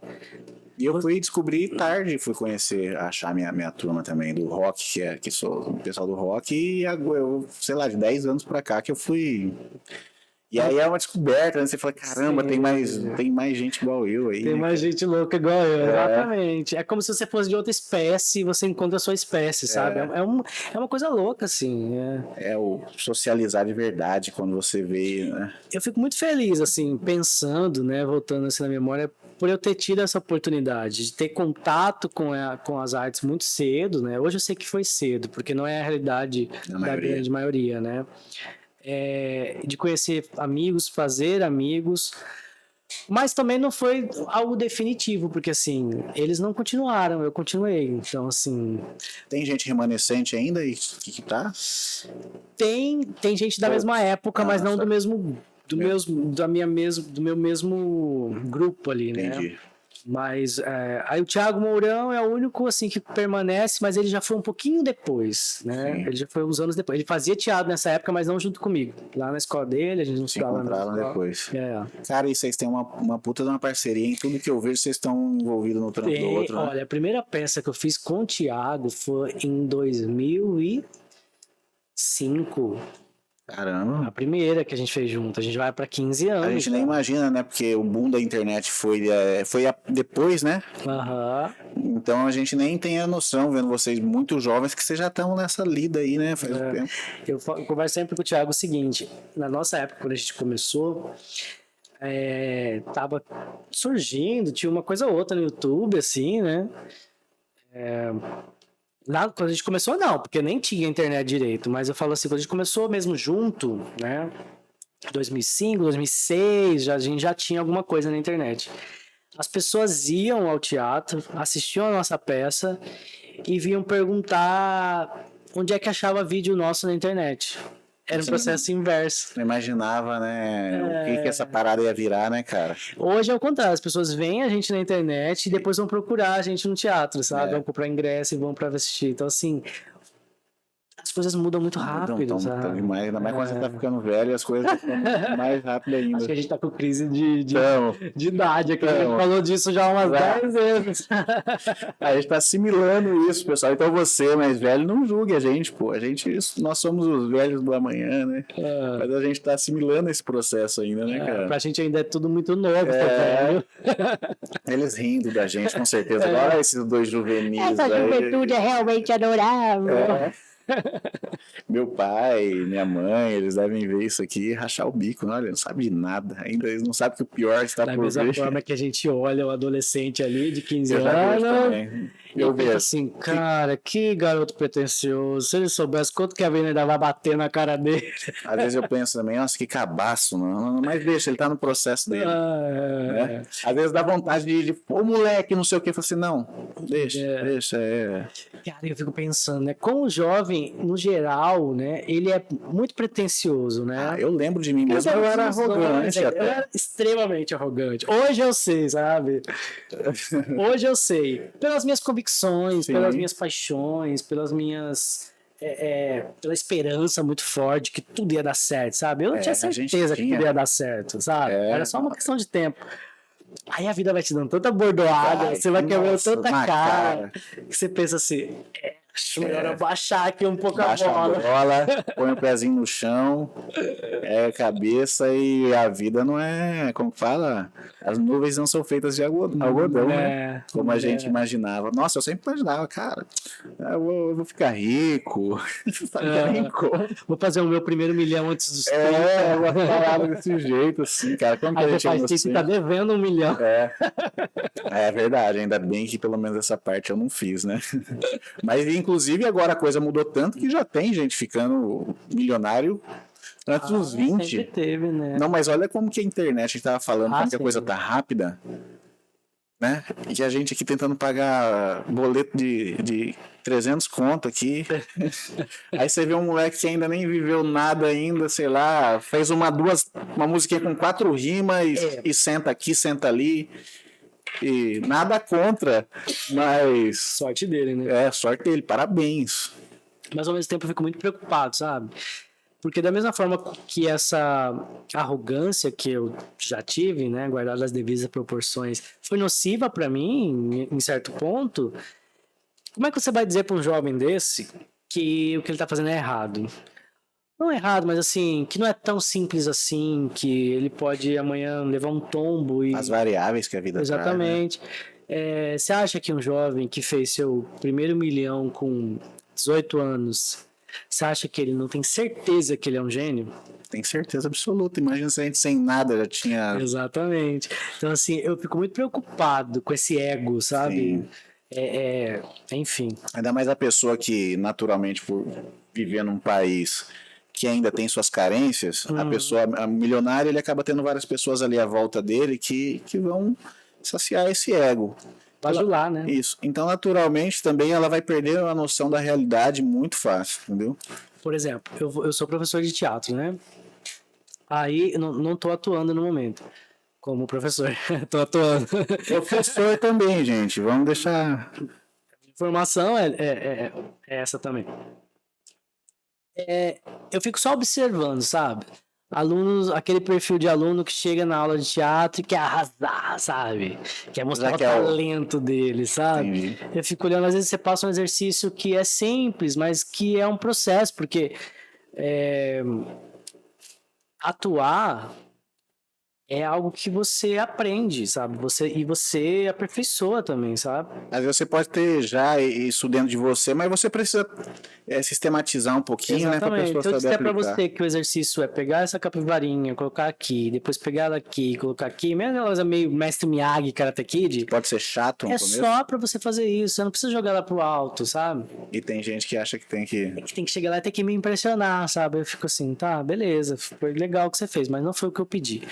E eu fui descobrir tarde, fui conhecer, achar minha turma também do rock, que sou o pessoal do rock, e eu, sei lá, de 10 anos pra cá que eu fui. E aí é uma descoberta, né? Você fala, caramba, tem mais gente igual eu aí. Tem mais gente louca igual eu, exatamente. É como se você fosse de outra espécie e você encontra a sua espécie, sabe? É uma coisa louca, assim. É o socializar de verdade quando você vê, né? Eu fico muito feliz, assim, pensando, né, voltando assim na memória, por eu ter tido essa oportunidade de ter contato com as artes muito cedo, né? Hoje eu sei que foi cedo, porque não é a realidade da grande maioria, né? De conhecer amigos, fazer amigos, mas também não foi algo definitivo, porque assim, eles não continuaram, eu continuei, então assim... Tem gente remanescente ainda e que tá? Tem gente da mesma época, mas não do mesmo... Do meu mesmo grupo ali, né? Entendi. Mas aí o Thiago Mourão é o único assim que permanece, mas ele já foi um pouquinho depois, né? Sim. Ele já foi uns anos depois. Ele fazia teatro nessa época, mas não junto comigo. Lá na escola dele, a gente não se encontravam depois. Cara, e vocês têm uma puta de uma parceria em tudo que eu vejo, vocês estão envolvidos no trampo do outro, né? Olha, a primeira peça que eu fiz com o Thiago foi em 2005. Caramba. A primeira que a gente fez junto. A gente vai pra 15 anos. A gente nem imagina, né? Porque o boom da internet foi depois, né? Então a gente nem tem a noção, vendo vocês muito jovens, que vocês já estão nessa lida aí, né? Faz um tempo. Eu converso sempre com o Thiago o seguinte: na nossa época, quando a gente começou, tava surgindo, tinha uma coisa ou outra no YouTube, assim, né? Lá, quando a gente começou, não, porque nem tinha internet direito, mas eu falo assim, quando a gente começou mesmo junto, né, 2005, 2006, a gente já tinha alguma coisa na internet. As pessoas iam ao teatro, assistiam a nossa peça e vinham perguntar onde é que achava vídeo nosso na internet. Era um processo inverso. Não imaginava, né? O que essa parada ia virar, né, cara? Hoje é o contrário. As pessoas veem a gente na internet e depois vão procurar a gente no teatro, sabe? Vão comprar ingresso e vão pra assistir. Então, assim, as coisas mudam muito rápido, sabe? Ainda mais quando você tá ficando velho, as coisas ficam mais rápido ainda. Acho que a gente tá com crise de idade aqui. A gente falou disso já umas 10 vezes. A gente tá assimilando isso, pessoal. Então você, mais velho, não julgue a gente, pô. Nós somos os velhos do amanhã, né? Mas a gente tá assimilando esse processo ainda, né, cara? Pra gente ainda é tudo muito novo, tá velho. Eles rindo da gente, com certeza. Agora esses dois juvenis. Essa juventude é realmente adorável. Meu pai, minha mãe, eles devem ver isso aqui e rachar o bico. Olha, não sabe de nada. Ainda eles não sabem que o pior está por vir. Da mesma forma que a gente olha o adolescente ali de 15 anos. Eu vejo assim, cara, que garoto pretencioso. Se ele soubesse quanto que a Avenida vai bater na cara dele. Às vezes eu penso também, nossa, que cabaço, mano. Mas deixa, ele tá no processo dele. Né? Às vezes dá vontade de ô moleque, não sei o que. Eu falo assim, não, deixa. Cara, eu fico pensando, né? Como o jovem, no geral, né? Ele é muito pretencioso, né? Eu lembro de mim mesmo, eu era arrogante até. Eu era extremamente arrogante. Hoje eu sei, sabe? Hoje eu sei. Pelas minhas convicções, pelas minhas paixões, pelas minhas... pela esperança muito forte que tudo ia dar certo, sabe? Eu não tinha certeza que tudo ia dar certo, sabe? Era só uma questão de tempo. Aí a vida vai te dando tanta bordoada, você vai quebrando tanta cara, que você pensa assim, Acho melhor eu baixar aqui um pouco Baixa a bola. a bola, põe o pezinho no chão, a cabeça e a vida não é, como que fala? As nuvens não são feitas de algodão, né? Como a gente imaginava. Nossa, eu sempre imaginava, cara, eu vou ficar rico, sabia nem como. Vou fazer o meu primeiro milhão antes dos 30. Uma parada desse jeito, assim, cara. Como que Aí a gente depois você tá devendo 1 milhão. É verdade, ainda bem que pelo menos essa parte eu não fiz, né? Mas inclusive agora a coisa mudou tanto que já tem gente ficando milionário antes dos 20. Sempre teve, né? Não, mas olha como que a internet, a gente tava falando, porque a sim. coisa tá rápida, né? E a gente aqui tentando pagar boleto de 300 conto aqui. Aí você vê um moleque que ainda nem viveu nada ainda, sei lá, fez uma musiquinha com 4 rimas e senta aqui, senta ali. E nada contra, mas... Sorte dele, né? Sorte dele, parabéns. Mas ao mesmo tempo eu fico muito preocupado, sabe? Porque da mesma forma que essa arrogância que eu já tive, né, guardada as devidas proporções, foi nociva para mim, em certo ponto, como é que você vai dizer para um jovem desse que o que ele tá fazendo é errado? Não é errado, mas assim, que não é tão simples assim, que ele pode amanhã levar um tombo e... As variáveis que a vida Exatamente. traz, né? Você acha que um jovem que fez seu primeiro milhão com 18 anos, você acha que ele não tem certeza que ele é um gênio? Tem certeza absoluta. Imagina se a gente sem nada já tinha... Exatamente. Então, assim, eu fico muito preocupado com esse ego, sabe? Enfim. Ainda mais a pessoa que, naturalmente, por viver num país que ainda tem suas carências, a pessoa a milionária, ele acaba tendo várias pessoas ali à volta dele que vão saciar esse ego. Bajular, né? Isso. Então, naturalmente, também ela vai perder a noção da realidade muito fácil, entendeu? Por exemplo, eu sou professor de teatro, né? Aí, não tô atuando no momento como professor. Tô atuando. Professor também, gente. Vamos deixar... Formação é essa também. Eu fico só observando, sabe? Alunos, aquele perfil de aluno que chega na aula de teatro e quer arrasar, sabe? Quer mostrar o talento dele, sabe? Entendi. Eu fico olhando, às vezes você passa um exercício que é simples, mas que é um processo, porque atuar é algo que você aprende, sabe? E você aperfeiçoa também, sabe? Às vezes você pode ter já isso dentro de você, mas você precisa sistematizar um pouquinho, né? Pra Exatamente. pessoa Então, eu saber disser pra aplicar. você que o exercício é pegar essa capivarinha, colocar aqui, depois pegar ela aqui, colocar aqui, mesmo aquela coisa meio Mestre Miyagi, Karate Kid. Pode ser chato no começo. Só pra você fazer isso, você não precisa jogar ela pro alto, sabe? E tem gente que acha que tem que... Tem que chegar lá e tem que me impressionar, sabe? Eu fico assim, tá, beleza, foi legal o que você fez, mas não foi o que eu pedi.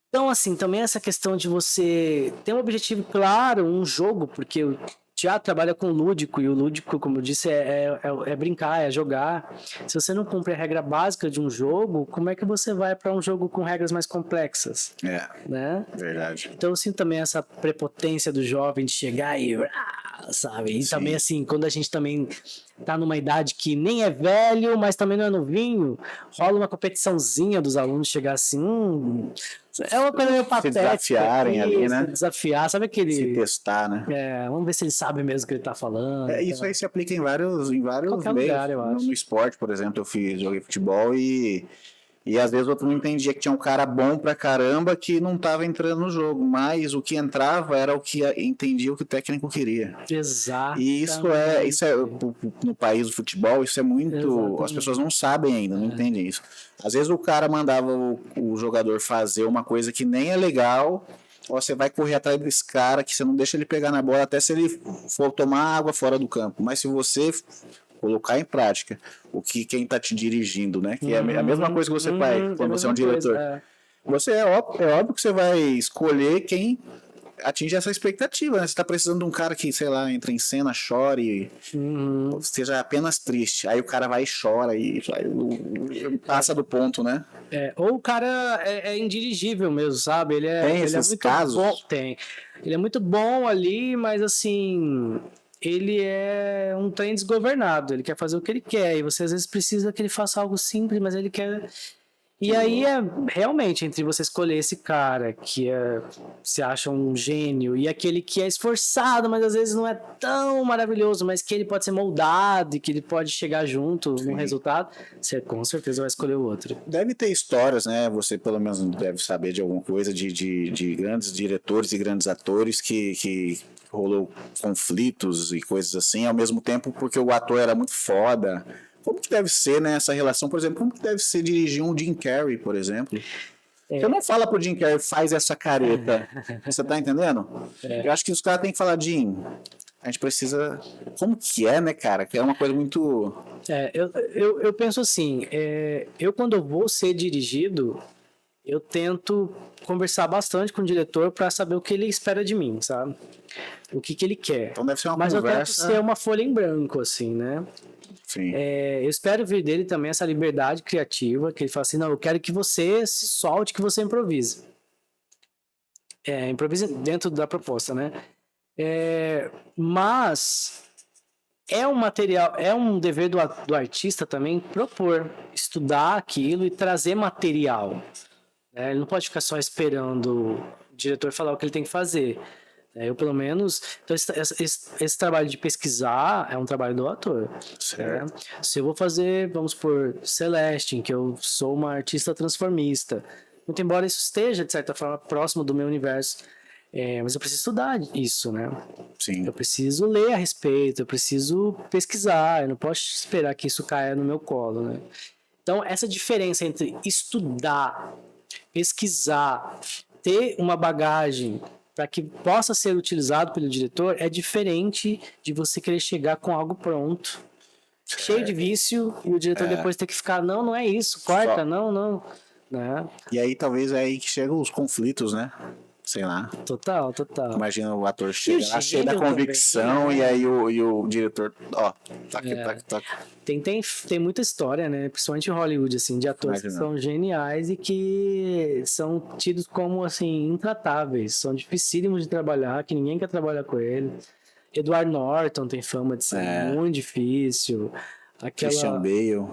Então, assim, também essa questão de você ter um objetivo claro, um jogo, porque o teatro trabalha com o lúdico, e o lúdico, como eu disse, é brincar, é jogar. Se você não cumpre a regra básica de um jogo, como é que você vai para um jogo com regras mais complexas? Né? Verdade. Então, eu sinto também essa prepotência do jovem de chegar e... sabe? E também, assim, quando a gente também tá numa idade que nem é velho, mas também não é novinho, rola uma competiçãozinha dos alunos chegar assim... É uma coisa meio patética. Se desafiarem ali, né? Desafiar, sabe aquele... Se testar, né? Vamos ver se ele sabe mesmo o que ele tá falando. Isso aí se aplica em vários Qualquer meios. lugar, eu acho. No esporte, por exemplo, joguei futebol e às vezes o outro não entendia que tinha um cara bom pra caramba que não tava entrando no jogo, mas o que entrava era o que entendia o que o técnico queria. Exato. E isso é no país do futebol, isso é muito... Exatamente. As pessoas não sabem ainda, não entendem isso. Às vezes o cara mandava o jogador fazer uma coisa que nem é legal, ou você vai correr atrás desse cara que você não deixa ele pegar na bola até se ele for tomar água fora do campo. Mas se você colocar em prática o que quem está te dirigindo, né? Que é a mesma coisa que você faz quando você é um diretor. Você é óbvio que você vai escolher quem atinge essa expectativa, né? Você está precisando de um cara que, sei lá, entra em cena, chore, seja apenas triste. Aí o cara vai e chora e passa do ponto, né? Ou o cara é indirigível mesmo, sabe? Ele tem esses muito casos? Bom. Tem. Ele é muito bom ali, mas assim... Ele é um trem desgovernado, ele quer fazer o que ele quer, e você às vezes precisa que ele faça algo simples, mas ele quer... E aí realmente entre você escolher esse cara que se acha um gênio e aquele que é esforçado, mas às vezes não é tão maravilhoso, mas que ele pode ser moldado e que ele pode chegar junto no resultado, você com certeza vai escolher o outro. Deve ter histórias, né? Você pelo menos deve saber de alguma coisa de grandes diretores e grandes atores que rolou conflitos e coisas assim, ao mesmo tempo porque o ator era muito foda. Como que deve ser, né, essa relação? Por exemplo, como que deve ser dirigir um Jim Carrey, por exemplo? Você não fala pro Jim Carrey, faz essa careta. Você tá entendendo? Eu acho que os caras têm que falar, Jim, a gente precisa... Como que é, né, cara? Que é uma coisa muito... Eu penso assim, eu quando eu vou ser dirigido, eu tento conversar bastante com o diretor para saber o que ele espera de mim, sabe? O que ele quer. Então deve ser uma Mas conversa... eu tento ser uma folha em branco, assim, né? Sim. Eu espero ver dele também essa liberdade criativa, que ele fala assim, não, eu quero que você se solte, que você improvise. Improvise dentro da proposta, né? Mas é um material, é um dever do artista também propor, estudar aquilo e trazer material. Ele não pode ficar só esperando o diretor falar o que ele tem que fazer. Eu, pelo menos... Então, esse trabalho de pesquisar é um trabalho do ator. Certo. Se eu vou fazer, vamos por Celeste, em que eu sou uma artista transformista, muito embora isso esteja, de certa forma, próximo do meu universo, mas eu preciso estudar isso, né? Sim. Eu preciso ler a respeito, eu preciso pesquisar, eu não posso esperar que isso caia no meu colo, né? Então, essa diferença entre estudar, pesquisar, ter uma bagagem para que possa ser utilizado pelo diretor é diferente de você querer chegar com algo pronto, cheio de vício, e o diretor depois ter que ficar, não é isso, corta, não. Né? E aí talvez é aí que chegam os conflitos, né? Sei lá. Total. Imagina o ator cheio da convicção também, e aí o diretor, tac. Tem muita história, né? Principalmente em Hollywood, assim, de atores que são geniais e que são tidos como, assim, intratáveis. São dificílimos de trabalhar, que ninguém quer trabalhar com ele. Edward Norton tem fama de ser muito difícil. Christian Bale,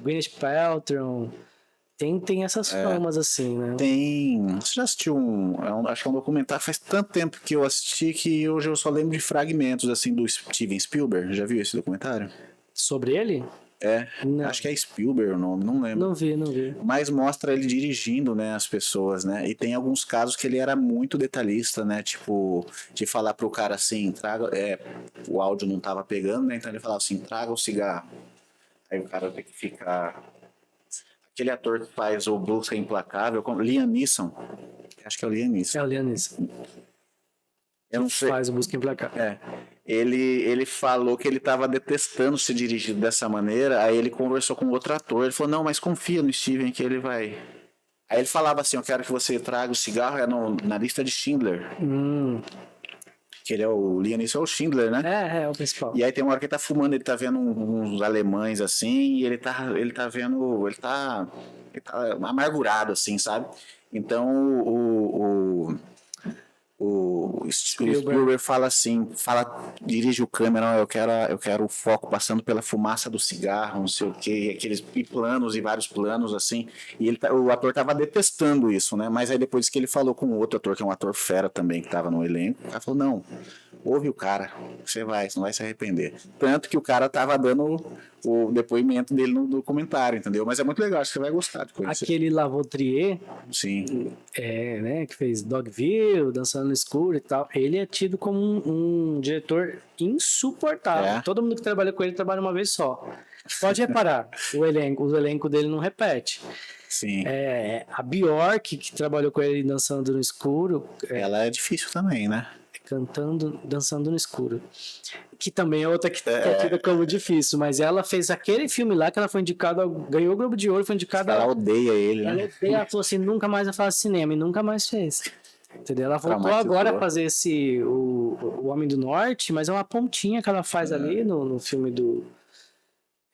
Gwyneth Paltrow. Tem essas famas, assim, né? Você já assistiu acho que é um documentário, faz tanto tempo que eu assisti que hoje eu só lembro de fragmentos, assim, do Steven Spielberg. Já viu esse documentário? Sobre ele? Não. Acho que é Spielberg o nome, não lembro. Não vi. Mas mostra ele dirigindo, né, as pessoas, né? E tem alguns casos que ele era muito detalhista, né? Tipo, de falar pro cara assim, o áudio não tava pegando, né? Então ele falava assim, traga o cigarro. Aí o cara tem que ficar... Aquele ator que faz o Busca Implacável, Liam Neeson. Acho que é o Liam Neeson. É o Liam Neeson. Eu não sei. Faz o Busca Implacável. Ele falou que ele estava detestando ser dirigido dessa maneira, aí ele conversou com outro ator, ele falou, não, mas confia no Steven que ele vai... Aí ele falava assim, eu quero que você traga o cigarro, na lista de Schindler. Que ele o Liam Neeson é o Schindler, né? É o principal. E aí tem uma hora que ele tá fumando, ele tá vendo uns alemães assim, e ele tá vendo, ele tá amargurado assim, sabe? Então o Spielberg fala assim, dirige o câmera, eu quero o foco passando pela fumaça do cigarro, não sei o que, aqueles planos e vários planos assim, e o ator tava detestando isso, né? Mas aí depois que ele falou com outro ator, que é um ator fera também, que tava no elenco, o cara falou, não, ouve o cara, você não vai se arrepender. Tanto que o cara tava dando o depoimento dele no documentário, entendeu? Mas é muito legal, acho que você vai gostar de conhecer. Aquele Lavotrier, sim, né, que fez Dogville, Dançando no Escuro e tal, ele é tido como um diretor insuportável. Todo mundo que trabalha com ele trabalha uma vez só. Pode reparar, o elenco dele não repete. Sim. A Bjork, que trabalhou com ele Dançando no Escuro... Ela é difícil também, né? Dançando no Escuro. Que também é outra que é tida como difícil, mas ela fez aquele filme lá que ela foi indicada, ganhou o Globo de Ouro, foi indicada... Ela odeia ele, né? Ela falou assim, nunca mais vai fazer cinema, e nunca mais fez. Entendeu? Ela voltou agora a fazer o Homem do Norte, mas é uma pontinha que ela faz ali no filme do...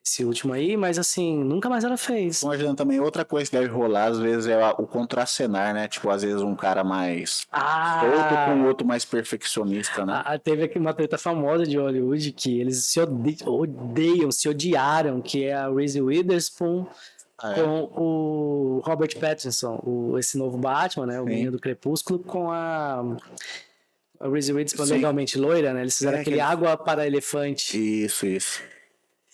esse último aí, mas assim, nunca mais ela fez. Tô imaginando também outra coisa que deve rolar, às vezes, é o contracenar, né? Tipo, às vezes um cara mais solto com o outro mais perfeccionista, né? Teve aqui uma treta famosa de Hollywood que eles se odeiam, se odiaram, que é a Reese Witherspoon com o Robert Pattinson, esse novo Batman, né? O menino do Crepúsculo, com a Reese Witherspoon legalmente loira, né? Eles fizeram aquele água para elefante. Isso.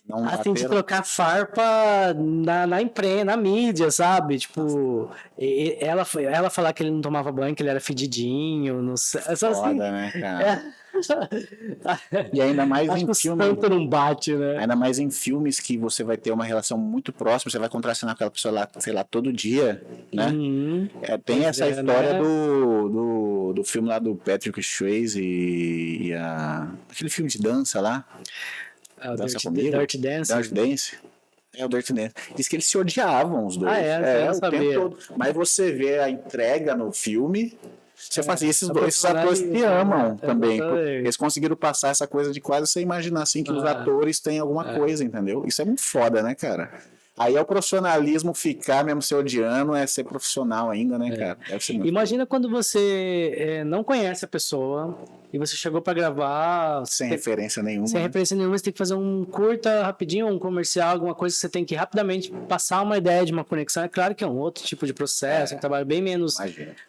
Não assim, de trocar farpa na imprensa, na mídia, sabe? Tipo, ela falar que ele não tomava banho, que ele era fedidinho, não sei. Foda, assim, né, cara? E ainda mais acho em filmes. Tanto não bate, né? Ainda mais em filmes que você vai ter uma relação muito próxima, você vai contracenar com aquela pessoa lá, sei lá, todo dia, né? Tem essa história, né? do filme lá do Patrick Swayze e aquele filme de dança lá. Dança comigo? Dirty Dance. Dirty Dance. É o Dirty Dance. Diz que eles se odiavam, os dois. Eu o tempo todo. Mas você vê a entrega no filme, você fala assim, esses atores se amam também. Eles conseguiram passar essa coisa de quase você imaginar assim que os atores têm alguma coisa, entendeu? Isso é muito foda, né, cara? Aí é o profissionalismo ficar mesmo se odiando, é ser profissional ainda, né, cara? Deve ser muito Imagina quando você não conhece a pessoa e você chegou pra gravar... Sem referência nenhuma. Sem referência nenhuma, você tem que fazer um curta rapidinho, um comercial, alguma coisa que você tem que rapidamente passar uma ideia de uma conexão. É claro que é um outro tipo de processo, um trabalho bem menos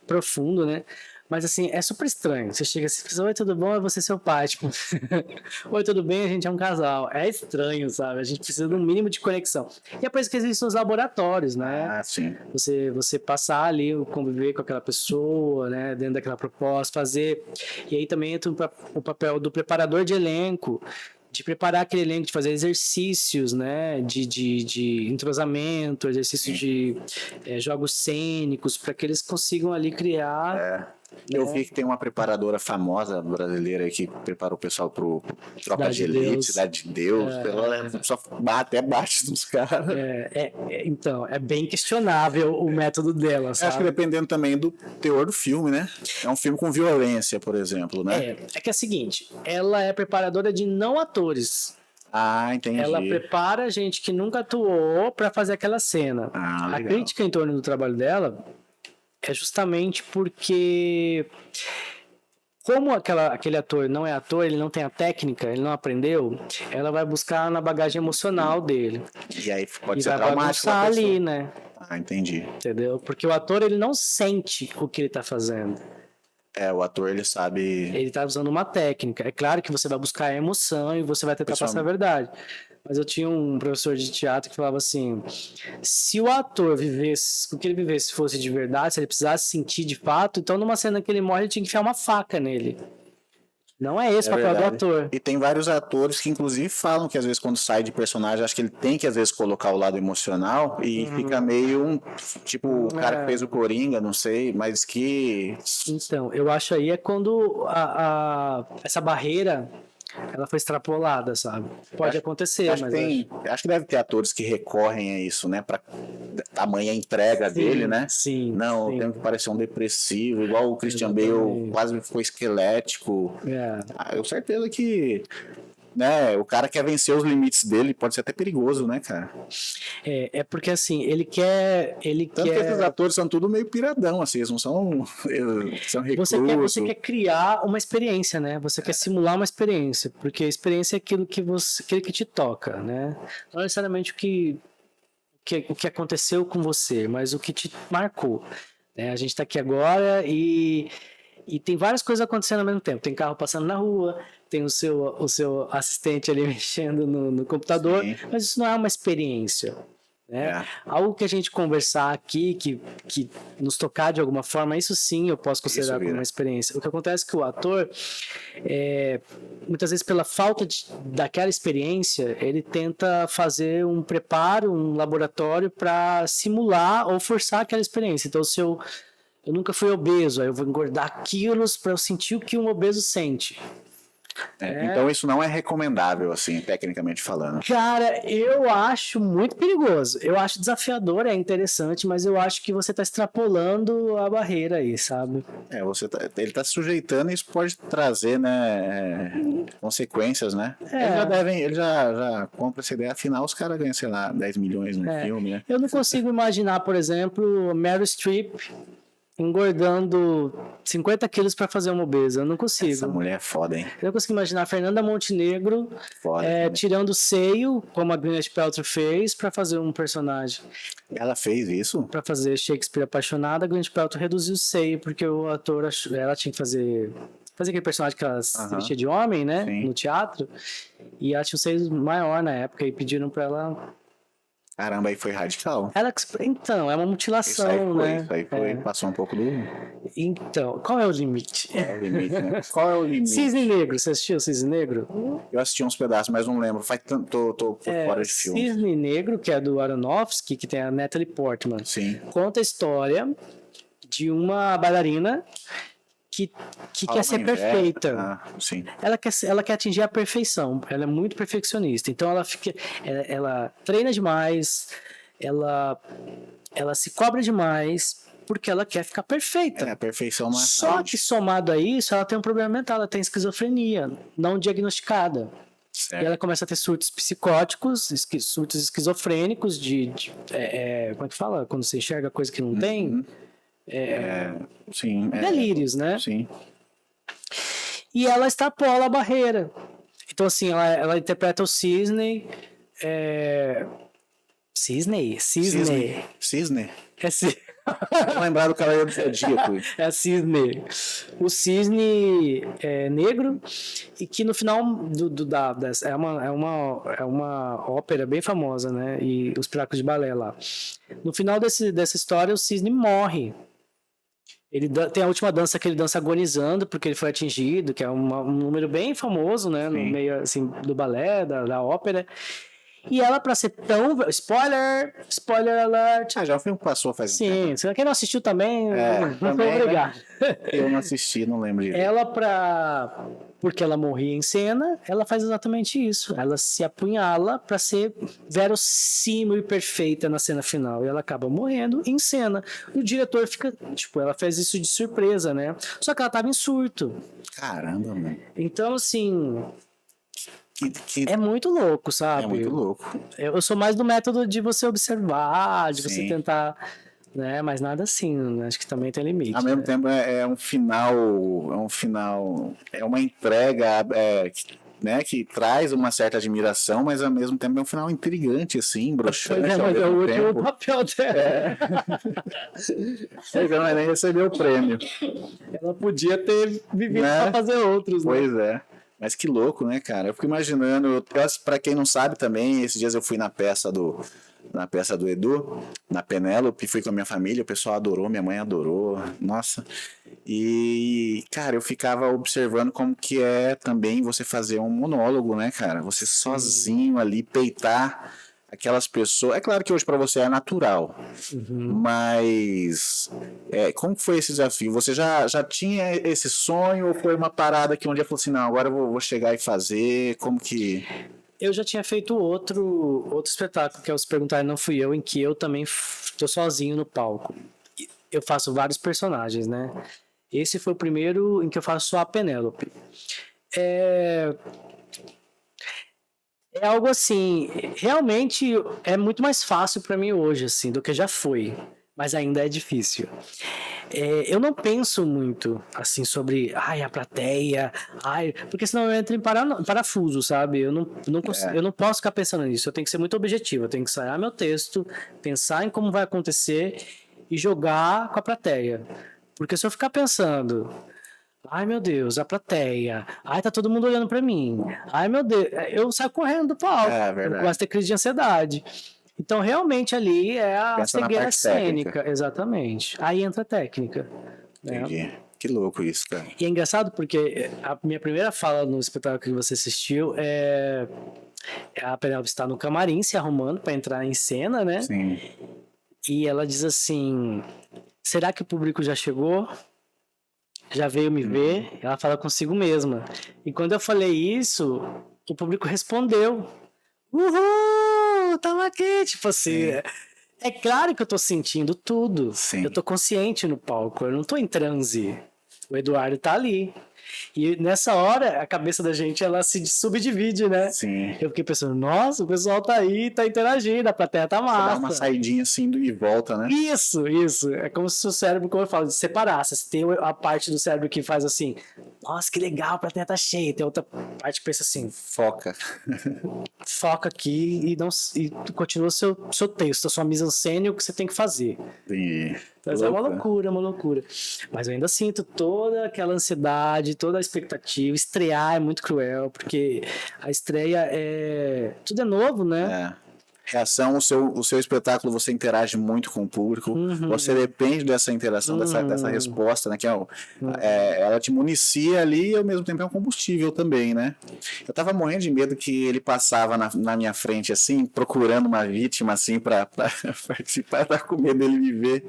profundo, né? Mas assim, é super estranho. Você chega assim, oi, tudo bom? É você seu pai, tipo... oi, tudo bem? A gente é um casal. É estranho, sabe? A gente precisa de um mínimo de conexão. E é por isso que existem os laboratórios, né? Sim. Você passar ali, conviver com aquela pessoa, né? Dentro daquela proposta, fazer... E aí também entra o papel do preparador de elenco, de preparar aquele elenco, de fazer exercícios, né, de entrosamento, exercícios de jogos cênicos, para que eles consigam ali criar... Eu vi que tem uma preparadora famosa brasileira que preparou o pessoal pro Tropa de Elite, Cidade de Deus. Ela só até bate nos caras. Então, é bem questionável o método dela, sabe? Acho que dependendo também do teor do filme, né? É um filme com violência, por exemplo, né? É que é o seguinte, ela é preparadora de não atores. Entendi. Ela prepara gente que nunca atuou para fazer aquela cena. A crítica em torno do trabalho dela é justamente porque, como aquele ator não é ator, ele não tem a técnica, ele não aprendeu, ela vai buscar na bagagem emocional dele. E aí pode ser traumático pra pessoa. Ali, né? Entendi. Entendeu? Porque o ator, ele não sente o que ele tá fazendo. O ator, ele sabe... Ele tá usando uma técnica. É claro que você vai buscar a emoção e você vai tentar passar a verdade. Mas eu tinha um professor de teatro que falava assim, se o ator vivesse, o que ele vivesse fosse de verdade, se ele precisasse sentir de fato, então numa cena que ele morre, ele tinha que enfiar uma faca nele. Não é esse o papel do ator. E tem vários atores que inclusive falam que às vezes quando sai de personagem, acho que ele tem que às vezes colocar o lado emocional e fica meio tipo o cara que fez o Coringa, não sei, mas que... Então, eu acho aí quando essa barreira... ela foi extrapolada, sabe? Pode acontecer, acho mas... acho que deve ter atores que recorrem a isso, né? Pra tamanha entrega dele, né? Sim. Não, tem que parecer um depressivo, igual o Christian Bale quase ficou esquelético. Eu tenho certeza que... né, o cara quer vencer os limites dele, pode ser até perigoso, né, cara? É porque assim, ele quer... Tanto que esses atores são tudo meio piradão, assim, eles não são reclusos. Você quer criar uma experiência, né? Você quer simular uma experiência, porque a experiência é aquilo que te toca, né? Não necessariamente o que aconteceu com você, mas o que te marcou. Né? A gente tá aqui agora e tem várias coisas acontecendo ao mesmo tempo. Tem carro passando na rua, tem o seu assistente ali mexendo no computador, mas isso não é uma experiência. Né? Algo que a gente conversar aqui, que nos tocar de alguma forma, isso sim eu posso considerar como uma experiência. O que acontece é que o ator, muitas vezes pela falta daquela experiência, ele tenta fazer um preparo, um laboratório para simular ou forçar aquela experiência. Então, se eu nunca fui obeso, aí eu vou engordar quilos para eu sentir o que um obeso sente. Então isso não é recomendável, assim, tecnicamente falando. Cara, eu acho muito perigoso. Eu acho desafiador, é interessante, mas eu acho que você tá extrapolando a barreira aí, sabe? Ele tá sujeitando e isso pode trazer, né, consequências, né? Ele já compra essa ideia, afinal os caras ganham, sei lá, 10 milhões no filme, né? Eu não consigo imaginar, por exemplo, Meryl Streep engordando 50 quilos pra fazer uma obesa. Eu não consigo. Essa mulher é foda, hein? Eu não consigo imaginar a Fernanda Montenegro tirando o seio, como a Gwyneth Paltrow fez, pra fazer um personagem. Ela fez isso? Pra fazer Shakespeare apaixonada, a Gwyneth Paltrow reduziu o seio, porque o ator, ela tinha que fazer aquele personagem que ela se vestia de homem, né? Sim. No teatro. E ela tinha um seio maior na época e pediram pra ela... Caramba, aí foi radical. Então, é uma mutilação, né? Isso aí foi, passou um pouco do... Então, qual é o limite? Qual é o limite? Cisne Negro, você assistiu Cisne Negro? Eu assisti uns pedaços, mas não lembro. Tô por fora de filme. Cisne Negro, que é do Aronofsky, que tem a Natalie Portman. Sim. Conta a história de uma bailarina que quer ser perfeita. Sim. Ela quer atingir a perfeição. Ela é muito perfeccionista. Então ela treina demais, ela se cobra demais porque ela quer ficar perfeita. A perfeição não é Só que somado a isso, ela tem um problema mental, ela tem esquizofrenia não diagnosticada. Certo. E ela começa a ter surtos psicóticos, surtos esquizofrênicos como é que fala? Quando você enxerga coisa que não tem. Sim. Delírios, né? Sim. E ela extrapola a barreira. Então, assim, ela interpreta o Cisne. Cisne? É Cisne. Vou lembrar do Cavaleiro do Zodíaco. É Cisne. O Cisne negro, e que no final é uma ópera bem famosa, né? E os Piracos de Balé lá. No final dessa história, o Cisne morre. Ele tem a última dança que ele dança agonizando, porque ele foi atingido, que é um número bem famoso, né? No meio assim, do balé, da ópera. E ela, pra ser tão... Spoiler alert! Já o filme passou faz Sim, se quem não assistiu também, não vou obrigar. Eu não assisti, não lembro disso. Porque ela morria em cena, ela faz exatamente isso. Ela se apunhala pra ser verossímil e perfeita na cena final. E ela acaba morrendo em cena. E o diretor fica... ela fez isso de surpresa, né? Só que ela tava em surto. Caramba, mano. Então, assim... É muito louco, sabe? É muito louco. Eu sou mais do método de você observar, de você tentar, né? Mas nada assim, né? Acho que também tem limite. Ao mesmo tempo é um final, é uma entrega, né? Que traz uma certa admiração, mas ao mesmo tempo é um final intrigante, assim, broxante. Mas é o último papel dela. Ela não nem recebeu o prêmio. Ela podia ter vivido pra fazer outros, né? Pois é. Mas que louco, né, cara? Eu fico imaginando, pra quem não sabe também, esses dias eu fui na peça do Edu, na Penélope, fui com a minha família, o pessoal adorou, minha mãe adorou, nossa. E, cara, eu ficava observando como que é também você fazer um monólogo, né, cara? Você sozinho ali, peitar aquelas pessoas. É claro que hoje para você é natural, mas como foi esse desafio? Você já tinha esse sonho ou foi uma parada que um dia falou assim, não, agora eu vou chegar e fazer? Como que... Eu já tinha feito outro espetáculo, que é o Se Perguntar Não Fui Eu, em que eu também estou sozinho no palco. Eu faço vários personagens, né? Esse foi o primeiro em que eu faço só a Penélope. É algo assim, realmente é muito mais fácil para mim hoje, assim, do que já foi, mas ainda é difícil. Eu não penso muito, assim, sobre, a plateia, porque senão eu entro em parafuso, sabe? Eu não posso ficar pensando nisso, eu tenho que ser muito objetivo, eu tenho que ensaiar meu texto, pensar em como vai acontecer e jogar com a plateia. Porque se eu ficar pensando... Ai, meu Deus, a plateia. Ai, tá todo mundo olhando pra mim. Ai, meu Deus, eu saio correndo do palco. Eu começo a ter crise de ansiedade. Então, realmente, ali é a cegueira cênica. Exatamente. Aí entra a técnica. Entendi. Que louco isso, cara. E é engraçado porque a minha primeira fala no espetáculo que você assistiu a Penélope está no camarim se arrumando pra entrar em cena, né? Sim. E ela diz assim, será que o público já chegou? já veio me ver, ela fala consigo mesma. E quando eu falei isso, o público respondeu. Uhul, tamo aqui, tipo assim. É claro que eu tô sentindo tudo. Sim. Eu tô consciente no palco, eu não tô em transe. O Eduardo tá ali. E nessa hora, a cabeça da gente, ela se subdivide, né? Sim. Eu fiquei pensando, nossa, o pessoal tá aí, tá interagindo, a plateia tá Você massa. dá uma saidinha assim e volta, né? Isso. É como se o cérebro, como eu falo, separasse. Você tem a parte do cérebro que faz assim, nossa, que legal, a plateia tá cheia. Tem outra parte que pensa assim, Foca. foca aqui e continua seu texto, a sua mise-en-scène, o que você tem que fazer. Sim. Mas é uma loucura. Mas eu ainda sinto toda aquela ansiedade, toda a expectativa. Estrear é muito cruel, porque a estreia é... Tudo é novo, né? Reação, o seu espetáculo, você interage muito com o público, você depende dessa interação, dessa resposta, né? Que ela te municia ali e ao mesmo tempo é um combustível também, né? Eu tava morrendo de medo que ele passava na minha frente, assim, procurando uma vítima, assim, pra participar, tá com medo dele me ver.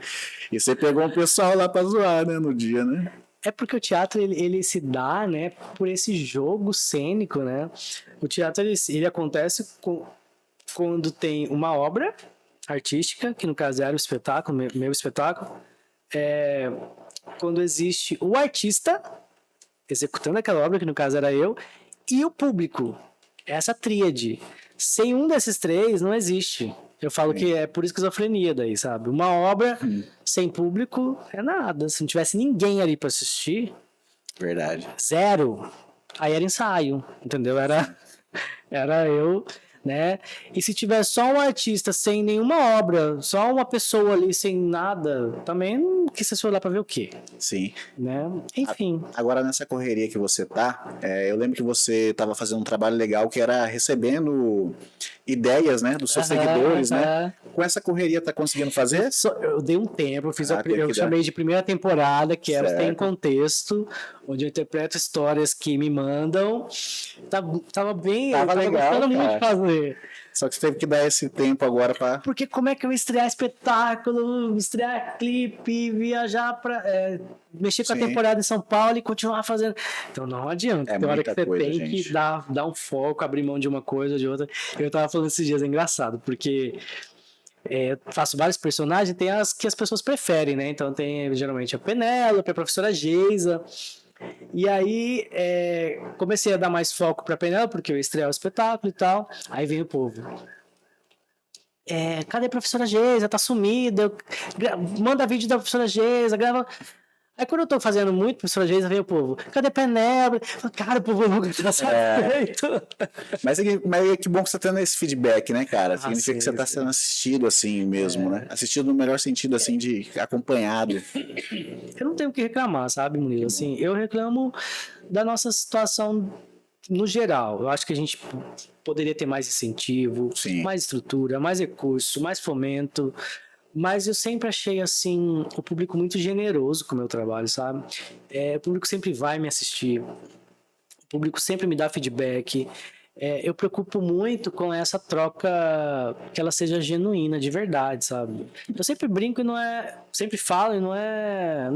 E você pegou um pessoal lá pra zoar, né, no dia, né? É porque o teatro, ele se dá, né, por esse jogo cênico, né? O teatro, ele acontece quando tem uma obra artística, que no caso era o espetáculo, meu espetáculo, quando existe o artista executando aquela obra, que no caso era eu, e o público, essa tríade. Sem um desses três, não existe. Eu falo que é por esquizofrenia daí, sabe? Uma obra sem público é nada. Se não tivesse ninguém ali para assistir, Verdade. zero, aí era ensaio, entendeu? Era eu, né? E se tiver só um artista sem nenhuma obra, só uma pessoa ali sem nada, também não quis você olhar para ver o quê? Sim. Né? Enfim. Agora, nessa correria que você tá, eu lembro que você estava fazendo um trabalho legal que era recebendo ideias, né, dos seus seguidores, né? Com essa correria, tá conseguindo fazer? Eu dei um tempo, eu chamei de primeira temporada, que é Tem Contexto, onde eu interpreto histórias que me mandam. Tava bem, tava legal, gostando muito de fazer. Só que você teve que dar esse tempo agora para... Porque como é que eu estrear espetáculo, estrear clipe, viajar para mexer com a temporada em São Paulo e continuar fazendo. Então não adianta. Tem hora que você tem que dar um foco, abrir mão de uma coisa ou de outra. Eu tava falando esses dias, é engraçado, porque faço vários personagens, tem as que as pessoas preferem, né? Então tem geralmente a Penélope, a professora Geisa. E aí comecei a dar mais foco pra Penélope, porque eu estreava o espetáculo e tal. Aí vem o povo. Cadê a professora Geisa? Tá sumida. Manda vídeo da professora Geisa, grava. Aí quando eu tô fazendo muito, professora Geisa, vem o povo, cadê Penélope? Cara, o povo nunca tá satisfeito. Mas que bom que você tá tendo esse feedback, né, cara? Significa que você tá sendo assistido assim mesmo, né? Assistido no melhor sentido, assim, de acompanhado. Eu não tenho o que reclamar, sabe, Murilo? Assim, eu reclamo da nossa situação no geral. Eu acho que a gente poderia ter mais incentivo, mais estrutura, mais recurso, mais fomento. Mas eu sempre achei, assim, o público muito generoso com o meu trabalho, sabe? O público sempre vai me assistir. O público sempre me dá feedback. Eu preocupo muito com essa troca, que ela seja genuína, de verdade, sabe? Eu sempre brinco e não é... Sempre falo e não é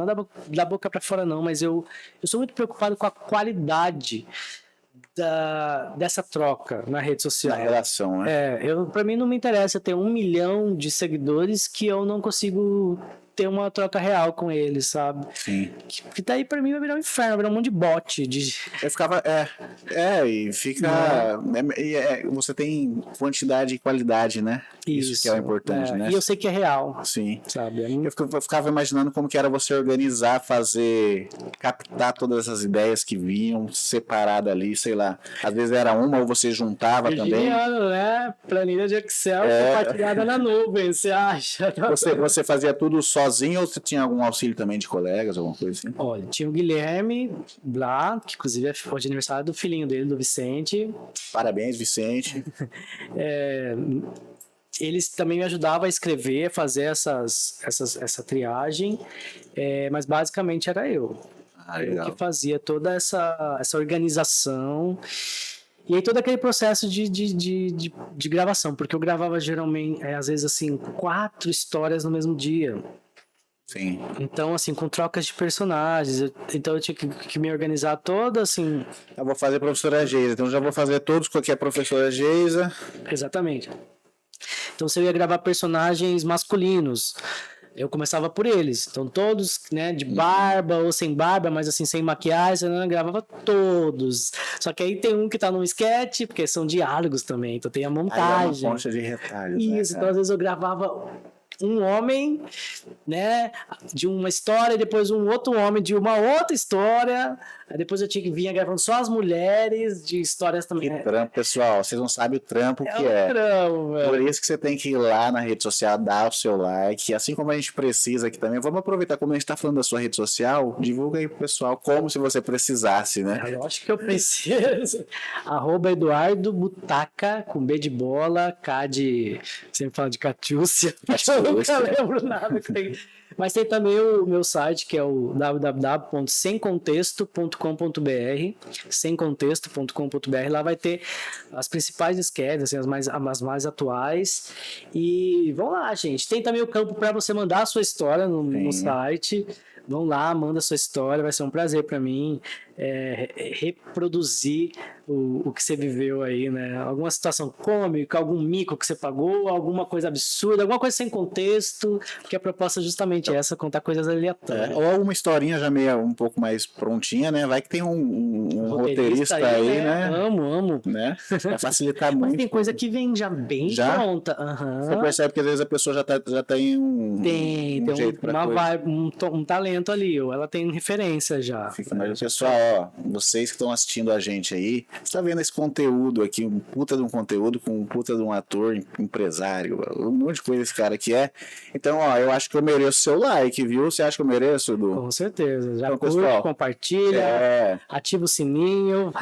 da boca pra fora, não. Mas eu sou muito preocupado com a qualidade dessa troca na rede social. Na relação, né? Pra mim não me interessa ter 1 milhão de seguidores que eu não consigo ter uma troca real com eles, sabe? Sim. Que daí pra mim vai virar um inferno, vai virar um monte de bot. Eu ficava... e fica... você tem quantidade e qualidade, né? Isso que é o importante, né? E eu sei que é real. Sim. Sabe? Eu ficava imaginando como que era você organizar, captar todas essas ideias que vinham separada ali, sei lá. Às vezes era uma ou você juntava também. Né? Planilha de Excel compartilhada na nuvem, você acha? Você fazia tudo sozinho ou você tinha algum auxílio também de colegas, alguma coisa assim? Olha, tinha o Guilherme lá, que inclusive é hoje aniversário do filhinho dele, do Vicente. Parabéns, Vicente. Eles também me ajudavam a escrever, a fazer essa triagem, mas basicamente era eu. Eu que fazia toda essa organização. E aí todo aquele processo de gravação, porque eu gravava geralmente, às vezes assim, 4 histórias no mesmo dia. Sim. Então, assim, com trocas de personagens. Então eu tinha que me organizar toda, assim. Eu vou fazer professora Geisa, então já vou fazer todos com a professora Geisa. Exatamente. Então, se eu ia gravar personagens masculinos, eu começava por eles. Então, todos, né, de barba ou sem barba, mas assim, sem maquiagem, eu gravava todos. Só que aí tem um que tá num sketch, porque são diálogos também, então tem a Aí é uma montagem. concha de retalhos, Isso, né, então às vezes eu gravava um homem, né, de uma história, e depois um outro homem de uma outra história. Aí depois eu tinha que vir gravando só as mulheres de histórias também. Que trampo, pessoal. Vocês não sabem o trampo que um é. trampo, velho. Por isso que você tem que ir lá na rede social, dar o seu like. Assim como a gente precisa aqui também. Vamos aproveitar, como a gente está falando da sua rede social, divulga aí pro pessoal como se você precisasse, né? Eu acho que eu preciso. @Eduardo Butaca, com B de bola, K de. Sempre fala de Catiúcia. Eu nunca lembro nada que tem. Mas tem também o meu site, que é o www.semcontexto.com.br, semcontexto.com.br. Lá vai ter as principais sketches, assim, as mais atuais. E vão lá, gente. Tem também o campo para você mandar a sua história no site. Vão lá, manda a sua história, vai ser um prazer para mim reproduzir o que você viveu aí, né? Alguma situação cômica, algum mico que você pagou, alguma coisa absurda, alguma coisa sem contexto, porque a proposta é justamente essa, contar coisas aleatórias. Ou alguma historinha já meio um pouco mais prontinha, né? Vai que tem um roteirista aí, né? Amo. Né? Vai facilitar muito. Mas tem coisa que vem já bem pronta. Você percebe que às vezes a pessoa já tem um jeito pra coisa. Um talento ali, ou ela tem referência já. Mas pessoal, ó, vocês que estão assistindo a gente aí, você tá vendo esse conteúdo aqui, um puta de um conteúdo com um puta de um ator, empresário, um monte de coisa esse cara aqui é. Então, ó, eu acho que eu mereço seu like, viu? Você acha que eu mereço, Edu? Com certeza. Já então, curte, pessoal, compartilha, ativa o sininho.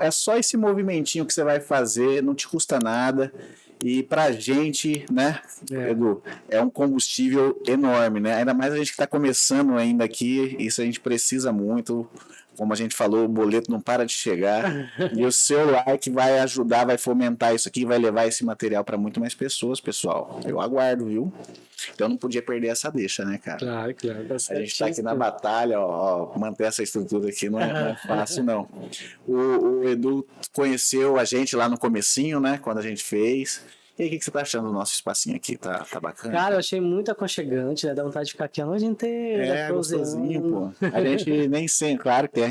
É só esse movimentinho que você vai fazer, não te custa nada. E pra gente, né, Edu, é um combustível enorme, né? Ainda mais a gente que tá começando ainda aqui, isso a gente precisa muito. Como a gente falou, o boleto não para de chegar. E o seu like vai ajudar, vai fomentar isso aqui, vai levar esse material para muito mais pessoas, pessoal. Eu aguardo, viu? Então não podia perder essa deixa, né, cara? Claro. A gente tá aqui na batalha, ó, manter essa estrutura aqui não é fácil, não. O Edu conheceu a gente lá no comecinho, né, quando a gente fez. E aí, o que você tá achando do nosso espacinho aqui? Tá bacana? Cara, eu achei muito aconchegante, né? Dá vontade de ficar aqui a noite inteira. É, gostosinho, pô. A gente nem sempre, claro que tem a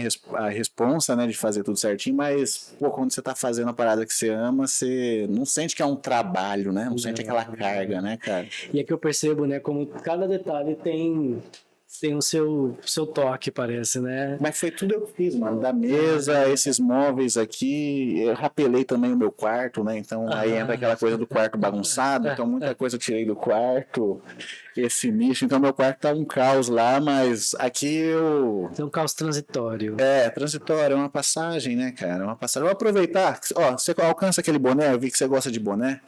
responsa, né, de fazer tudo certinho, mas, pô, quando você tá fazendo a parada que você ama, você não sente que é um trabalho, né? Não sente aquela carga, né, cara? E é que eu percebo, né, como cada detalhe tem o seu toque, parece, né? Mas foi tudo eu que fiz, mano. Da mesa, esses móveis aqui, eu rapelei também o meu quarto, né? Então aí entra aquela coisa do quarto bagunçado, então muita coisa eu tirei do quarto, esse nicho. Então meu quarto tá um caos lá, mas aqui eu... Tem um caos transitório. Transitório, é uma passagem, né, cara? É uma passagem. Vou aproveitar, ó, você alcança aquele boné, eu vi que você gosta de boné.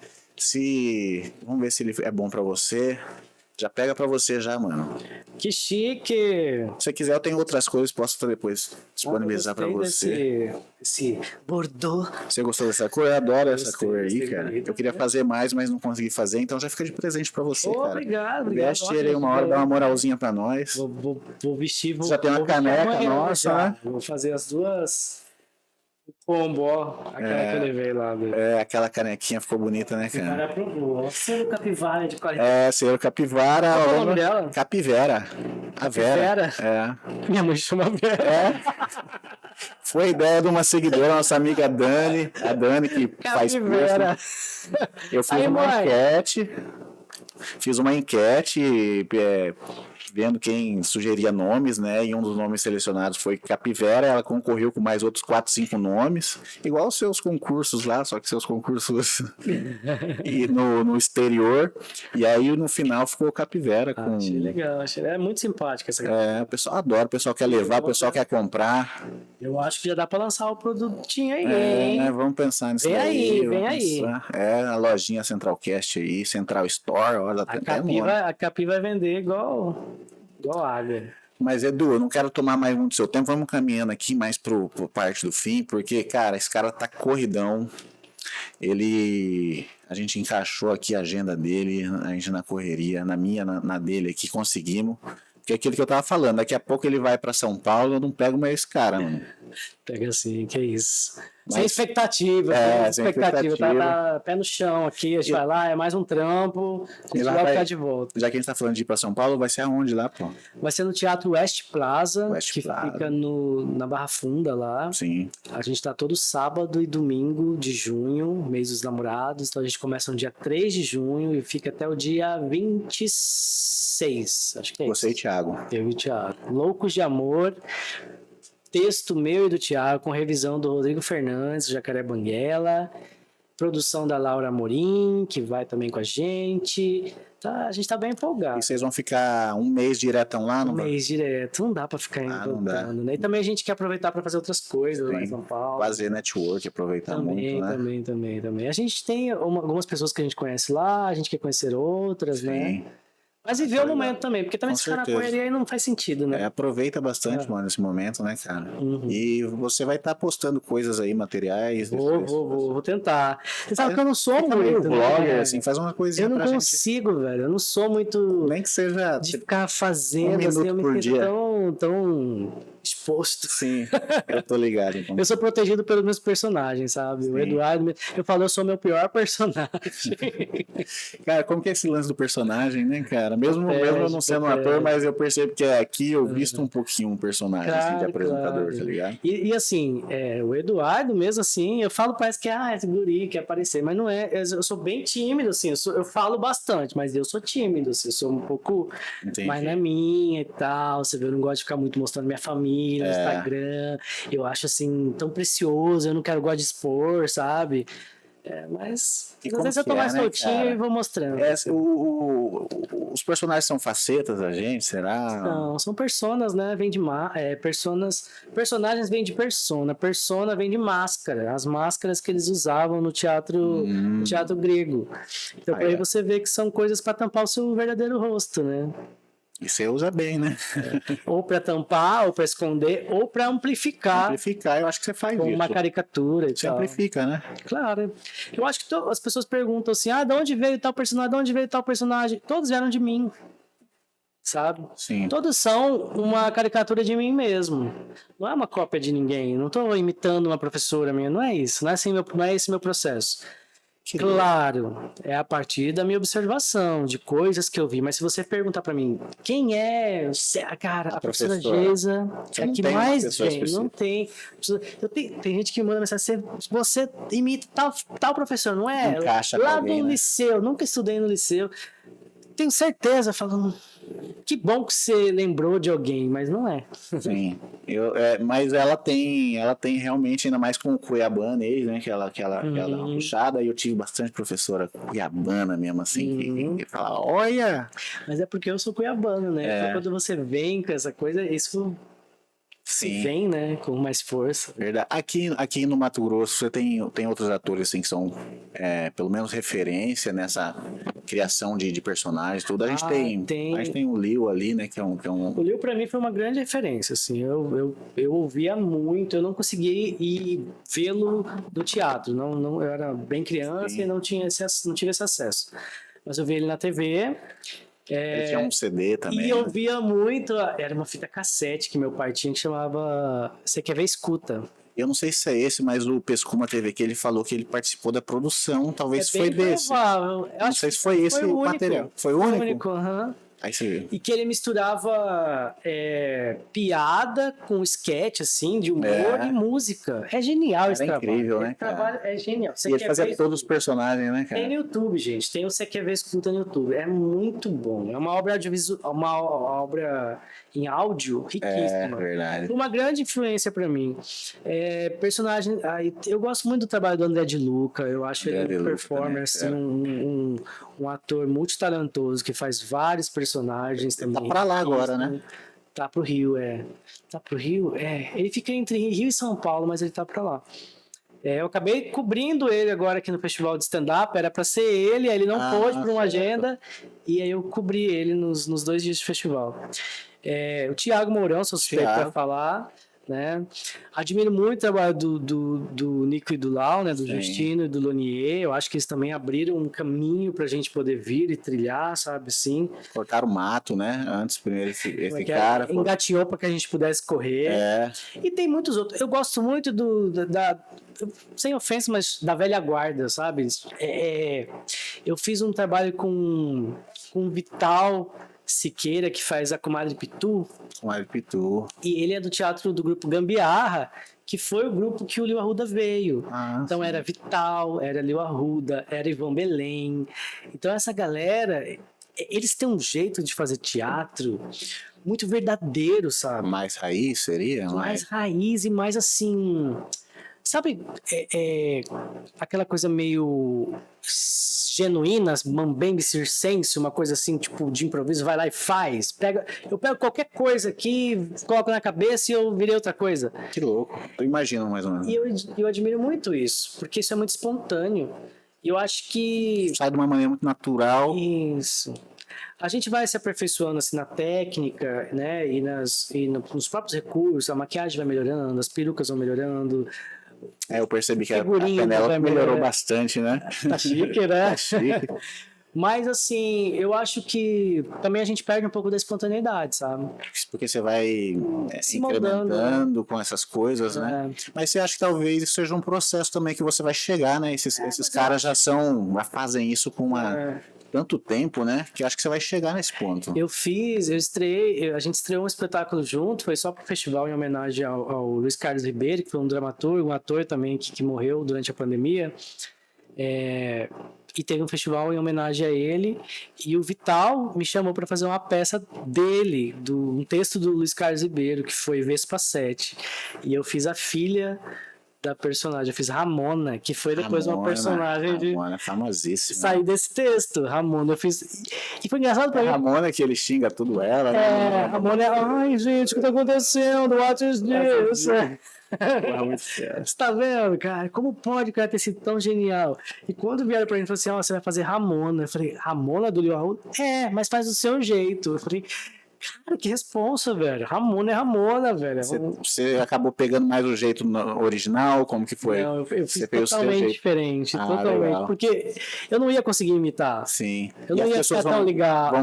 Vamos ver se ele é bom pra você. Já pega pra você já, mano. Que chique! Se você quiser, eu tenho outras coisas, posso depois disponibilizar pra você. Esse Bordeaux. Você gostou dessa cor? Eu adoro essa cor aí, cara. Eu queria fazer mais, mas não consegui fazer, então já fica de presente pra você, cara. Obrigado. Veste ele uma hora, dá uma moralzinha pra nós. Vou vestir, já tem uma caneca nossa, né? Vou fazer as duas... Combo, aquela que eu levei lá. Aquela canequinha ficou bonita, né, cara? O cara aprovou. Selo Capivara de qualidade. Selo Capivara. Qual é o nome dela? Capivera. A Vera. Minha mãe chama Vera. Foi ideia de uma seguidora, nossa amiga Dani. A Dani que faz curso. Eu fiz uma enquete. Vendo quem sugeria nomes, né? E um dos nomes selecionados foi Capivera. Ela concorreu com mais outros 4, 5 nomes, igual os seus concursos lá, só que seus concursos e no exterior. E aí no final ficou Capivera. Achei legal, é muito simpática essa galera. O pessoal adora, o pessoal quer levar, o pessoal quer comprar. Eu acho que já dá pra lançar o produtinho aí, hein? Vamos pensar nisso aí. Vem aí. A lojinha Centralcast aí, Central Store, olha, a Capi vai vender igual água. Mas, Edu, eu não quero tomar mais muito do seu tempo. Vamos caminhando aqui mais pro parte do fim, porque, cara, esse cara tá corridão. A gente encaixou aqui a agenda dele, a gente na correria, na minha, na dele aqui, conseguimos. Porque é aquilo que eu tava falando, daqui a pouco ele vai pra São Paulo, eu não pego mais esse cara, mano. Pega assim, que é isso. Mas- Sem expectativa, sem expectativa. tá pé no chão aqui, a gente vai lá, é mais um trampo, a E gente lá vai vai- ficar de volta. Já que a gente tá falando de ir pra São Paulo, vai ser aonde lá, pô? Vai ser no Teatro West Plaza, West que Plaza. fica na Barra Funda lá. Sim. A gente tá todo sábado e domingo de junho, mês dos namorados. Então a gente começa no dia 3 de junho e fica até o dia 26. Acho que é Você e isso. Thiago. Eu e o Thiago. Loucos de Amor. Texto meu e do Thiago, com revisão do Rodrigo Fernandes, Jacaré Banguela. Produção da Laura Amorim, que vai também com a gente. Tá, a gente tá bem empolgado. E vocês vão ficar um mês diretão lá? Um Não vai? mês direto, não dá pra ficar indo não dá. voltando, né? E também a gente quer aproveitar pra fazer outras coisas lá em Sim. São Paulo. Fazer network, aproveitar Também, muito, né? também. A gente tem algumas pessoas que a gente conhece lá, a gente quer conhecer outras, né? Sim. Mas viver Tá o legal. momento também, porque também Com se ficar na certeza. correria aí não faz sentido, né? Aproveita bastante, mano, esse momento, né, cara? Uhum. E você vai estar postando coisas aí, materiais. Vou tentar. Você sabe que eu não sou Fica meio muito, vlogger, né? assim, faz uma coisinha Eu não pra gente. consigo, velho. Eu não sou muito Nem que seja... de ficar fazendo, Um assim, minuto eu me por sinto dia. tão exposto. Sim, eu tô ligado, então. Eu sou protegido pelos meus personagens, sabe? O Sim. Eduardo, eu falo, eu sou meu pior personagem. Cara, como que é esse lance do personagem, né, cara? Mesmo eu não sendo um protege. ator, mas eu percebo que aqui eu visto um pouquinho um personagem assim, de Claro, apresentador, claro. tá ligado? E assim, o Eduardo mesmo assim, eu falo, parece que esse guri quer aparecer, mas não é. Eu sou bem tímido, assim, eu falo bastante, mas eu sou tímido, assim, eu sou um pouco Entendi. mais na minha e tal. Você vê, eu não gosto de ficar muito mostrando minha família no Instagram. Eu acho assim, tão precioso, eu não quero gosto de expor, sabe? Mas E às como vezes eu que tô é, mais né, soltinho cara? e vou mostrando. Os personagens são facetas da gente, será? Não, são personas, né? Vem de personagens vêm de persona vem de máscara, as máscaras que eles usavam no teatro grego. Então, aí você vê que são coisas para tampar o seu verdadeiro rosto, né? E você usa bem, né? Ou para tampar, ou para esconder, ou para amplificar Amplificar, eu acho que você faz com isso. uma caricatura e Você tal. amplifica, né? Claro. Eu acho que as pessoas perguntam assim, de onde veio tal personagem, de onde veio tal personagem? Todos vieram de mim, sabe? Sim. Todos são uma caricatura de mim mesmo. Não é uma cópia de ninguém. Não estou imitando uma professora minha. Não é isso. Não é esse meu processo. Claro, é a partir da minha observação, de coisas que eu vi. Mas se você perguntar pra mim, quem é, cara, a professora Geisa, é a não que tem uma mais pessoa vem. Não tem. Tem gente que manda mensagem, você imita tal professor, não é? Encaixa com lá alguém, do né? liceu, nunca estudei no liceu. Tenho certeza, falando, que bom que você lembrou de alguém, mas não é. Sim. Mas ela tem realmente, ainda mais com o Cuiabana, né? Que ela dá uma puxada, e eu tive bastante professora Cuiabana mesmo, assim, que fala, olha! Mas é porque eu sou cuiabano, né? Então, quando você vem com essa coisa, isso Sim. vem, né? Com mais força. Verdade. Aqui no Mato Grosso, você tem outros atores assim, que são, pelo menos, referência nessa criação de personagens, tudo. A gente tem o Leo ali, né? Que é um... O Leo, pra mim, foi uma grande referência, assim. Eu ouvia muito, eu não conseguia ir vê-lo no teatro. Eu era bem criança e não tive esse acesso. Mas eu vi ele na TV. Ele tinha um CD também. E eu via muito, era uma fita cassete que meu pai tinha que chamava Você Quer Ver Escuta. Eu não sei se é esse, mas o Pescuma TV, que ele falou que ele participou da produção, talvez foi bem desse. provável. Eu Não acho sei se foi esse o material. Foi o único? Aham. Aí você viu. E que ele misturava piada com sketch, assim, de humor e música. É genial esse trabalho. Incrível, né, Esse trabalho é genial. E ele fazia todos os personagens, né, cara? Tem no YouTube, gente. Tem o Você Quer Ver Escuta no YouTube. É muito bom. É uma obra audiovisual, uma obra em áudio riquíssima. Verdade. Uma grande influência pra mim. Personagem... eu gosto muito do trabalho do André de Luca. Eu acho ele um performer, assim, um ator multitalentoso que faz vários personagens também. Tá pra lá agora, né? Tá pro Rio, Tá pro Rio? Ele fica entre Rio e São Paulo, mas ele tá pra lá. Eu acabei cobrindo ele agora aqui no festival de stand-up, era pra ser ele, aí ele não pôde por uma agenda, e aí eu cobri ele nos 2 dias de festival. O Thiago Mourão, sou suspeito pra falar, né? Admiro muito o trabalho do Nico e do Lau, né? Do Justino e do Lonier. Eu acho que eles também abriram um caminho pra gente poder vir e trilhar, sabe? Assim. Cortaram o mato, né? Antes, primeiro esse cara. Engatinhou pra que a gente pudesse correr. E tem muitos outros. Eu gosto muito sem ofensa, mas da velha guarda, sabe? Eu fiz um trabalho com o Vital Siqueira, que faz a Comadre Pitu. Comadre Pitu. E ele é do teatro do grupo Gambiarra, que foi o grupo que o Lio Arruda veio. Então sim. Era Vital, era Lio Arruda, era Ivan Belém. Então essa galera, eles têm um jeito de fazer teatro muito verdadeiro, sabe? Mais raiz seria? Mais raiz e mais assim... Sabe, aquela coisa meio genuína, mambembe circense, uma coisa assim, tipo, de improviso, vai lá e faz. Eu pego qualquer coisa aqui, coloco na cabeça e eu virei outra coisa. Que louco, eu imagino mais ou menos. E eu admiro muito isso, porque isso é muito espontâneo. E eu acho que... Sai de uma maneira muito natural. Isso. A gente vai se aperfeiçoando assim na técnica, né, e nos próprios recursos, a maquiagem vai melhorando, as perucas vão melhorando. Eu percebi que a Penélope melhorou bastante, né? Tá chique, né? Tá chique. Mas, assim, eu acho que também a gente perde um pouco da espontaneidade, sabe? Porque você vai se incrementando com essas coisas, né? Mas você acha que talvez isso seja um processo também que você vai chegar, né? Esses caras já fazem isso com tanto tempo, né? Que eu acho que você vai chegar nesse ponto. Eu estreiei, a gente estreou um espetáculo junto, foi só pro festival em homenagem ao Luiz Carlos Ribeiro, que foi um dramaturgo, um ator também que morreu durante a pandemia. E teve um festival em homenagem a ele, e o Vital me chamou para fazer uma peça dele, um texto do Luiz Carlos Ribeiro, que foi Vespa 7. E eu fiz a filha da personagem, eu fiz Ramona, que foi depois uma personagem Ramona, famosíssima. Saí desse texto, Ramona, eu fiz... E foi engraçado pra mim. Ramona que ele xinga tudo ela, né? Ramona ai gente, o que tá acontecendo? What is this? Você tá vendo, cara? Como pode o cara ter sido tão genial? E quando vieram pra mim e falaram assim, você vai fazer Ramona. Eu falei, Ramona do Lio Arruda? mas faz do seu jeito. Eu falei, cara, que responsa, velho. Ramona é Ramona, velho. Você acabou pegando mais o jeito original? Como que foi? Não, eu fiz totalmente diferente. Totalmente. Legal. Porque eu não ia conseguir imitar. Sim. Eu não ia ficar tão ligado.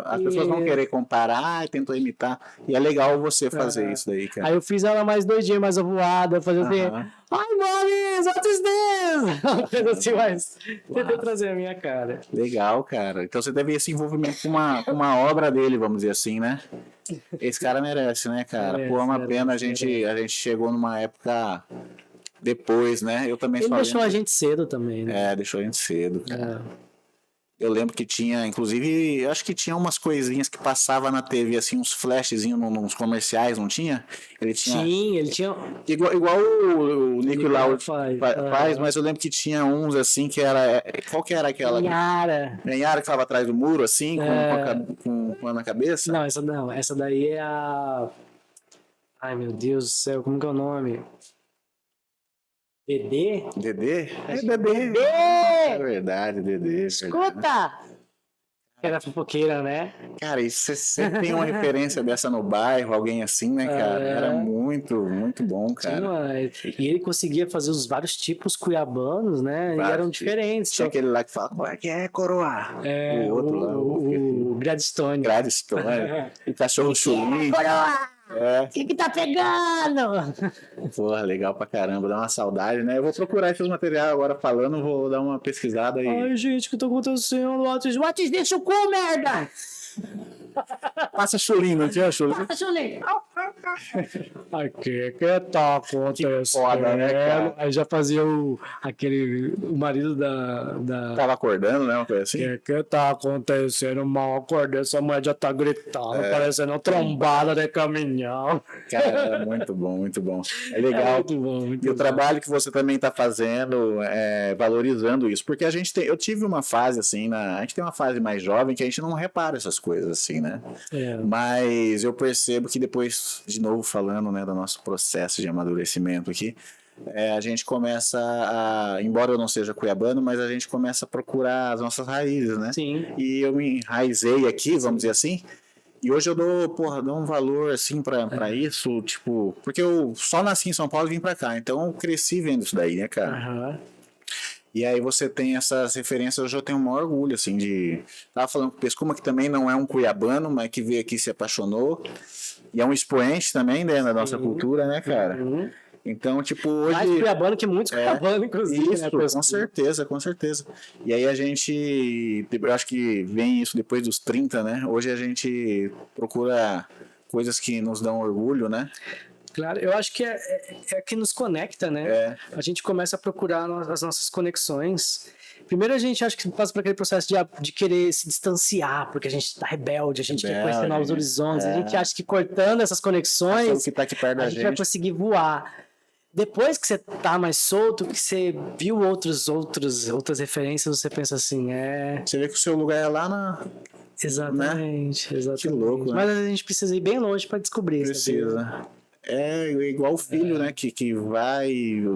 As pessoas vão querer comparar e tentar imitar. E é legal você fazer isso daí, cara. Aí eu fiz ela mais doidinha, mais avoada, fazer assim... Ai, Boris, what is this? Uma coisa assim, mas tentei trazer a minha cara. Legal, cara. Então você teve esse envolvimento com uma obra dele, vamos dizer assim, né? Esse cara merece, né, cara? Pô, é uma pena, a gente chegou numa época depois, né? Eu também Ele deixou a gente cedo também, né? Deixou a gente cedo, cara. Eu lembro que tinha, inclusive, eu acho que tinha umas coisinhas que passava na TV, assim, uns flashzinhos nos comerciais, não tinha? Ele tinha... Igual o Nico Lau faz, mas eu lembro que tinha uns, assim, que era... Qual que era aquela? Ganhara, que estava atrás do muro, assim, com na cabeça? Não, essa daí é a... Ai, meu Deus do céu, como que é o nome? Dedê? Dedê? Dedê! É verdade, Dedê. Escuta! Era fofoqueira, né? Cara, e você tem uma referência dessa no bairro, alguém assim, né, cara? Era muito, muito bom, cara. E ele conseguia fazer os vários tipos cuiabanos, né? E eram diferentes. Tinha aquele lá que fala, qual é que é, coroa? O outro lá. O Gladstone. O cachorro chulinho. O que tá pegando? Porra, legal pra caramba, dá uma saudade, né? Eu vou procurar esses materiais agora falando, vou dar uma pesquisada aí. Ai, gente, o que tá acontecendo? What is this, cu, merda? Passa chulinho, não tinha chulinho? Passa chulinho. Aqui, que tá acontecendo? Que foda, né, cara? Aí já fazia o marido da... Tava acordando, né, uma coisa assim? Que tá acontecendo? Mal acordei, essa mulher já tá gritando, parecendo uma trombada de caminhão. Cara, muito bom, muito bom. É legal. Muito bom. E o trabalho que você também tá fazendo, valorizando isso, porque eu tive uma fase assim, a gente tem uma fase mais jovem que a gente não repara essas coisas assim, né? Mas eu percebo que depois, de novo falando, né, do nosso processo de amadurecimento aqui, a gente começa embora eu não seja cuiabano, mas a gente começa a procurar as nossas raízes, né? Sim. E eu me enraizei aqui, vamos dizer assim, E hoje eu dou um valor, assim, pra isso, tipo... Porque eu só nasci em São Paulo e vim pra cá, então eu cresci vendo isso daí, né, cara? Aham. E aí você tem essas referências, hoje eu tenho o maior orgulho, assim, de... Tava falando com o Pescuma, que também não é um cuiabano, mas que veio aqui e se apaixonou. E é um expoente também, né, da nossa cultura, né, cara? Uhum. Então, tipo, hoje... Mais cuiabano que muitos cuiabanos, inclusive, Isso, né, com Pescuma? certeza, com certeza. E aí a gente, eu acho que vem isso depois dos 30, né? Hoje a gente procura coisas que nos dão orgulho, né? Claro, eu acho que é que nos conecta, né? É. A gente começa a procurar as nossas conexões. Primeiro a gente acha que passa por aquele processo de querer se distanciar, porque a gente tá rebelde, a gente quer conhecer Rebelde, novos horizontes, a gente acha que cortando essas conexões, Aquilo que tá aqui perto da a gente vai gente. conseguir voar. Depois que você tá mais solto, que você viu outras referências, você pensa assim, Você vê que o seu lugar é lá na... exatamente, exatamente. Que louco, né? Mas a gente precisa ir bem longe para descobrir. Sabia? Precisa. É igual o filho, né? Que vai,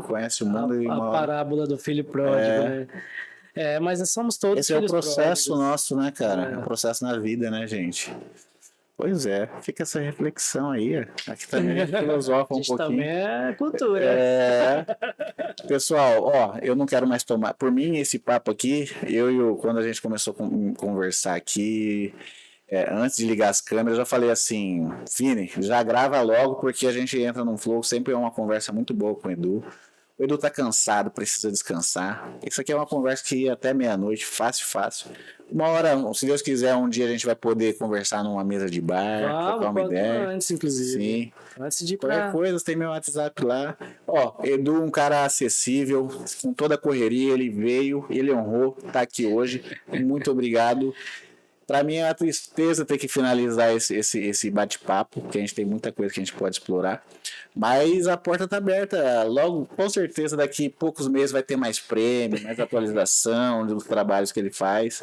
conhece o mundo e A uma hora... parábola do filho pródigo, né? É, mas nós somos todos Esse é o filhos processo pródigos. nosso, né, cara? É o processo na vida, né, gente? Pois é, fica essa reflexão aí. Aqui também a gente filosofa A um gente pouquinho. também é cultura. É, pessoal, ó, eu não quero mais tomar. Por mim, esse papo aqui, quando a gente começou a conversar aqui, antes de ligar as câmeras, eu já falei assim, Vini, já grava logo, porque a gente entra num flow, sempre é uma conversa muito boa com o Edu. O Edu tá cansado, precisa descansar. Isso aqui é uma conversa que ia até meia-noite, fácil, fácil. Uma hora, se Deus quiser, um dia a gente vai poder conversar numa mesa de bar, trocar uma ideia. Antes, inclusive. Sim. Antes de ir Qualquer pra... coisa, tem meu WhatsApp lá. Ó, Edu, um cara acessível, com toda a correria, ele veio, ele honrou, tá aqui hoje. Muito obrigado. Para mim é uma tristeza ter que finalizar esse bate-papo, porque a gente tem muita coisa que a gente pode explorar. Mas a porta está aberta. Logo, com certeza, daqui a poucos meses vai ter mais prêmio, mais atualização dos trabalhos que ele faz.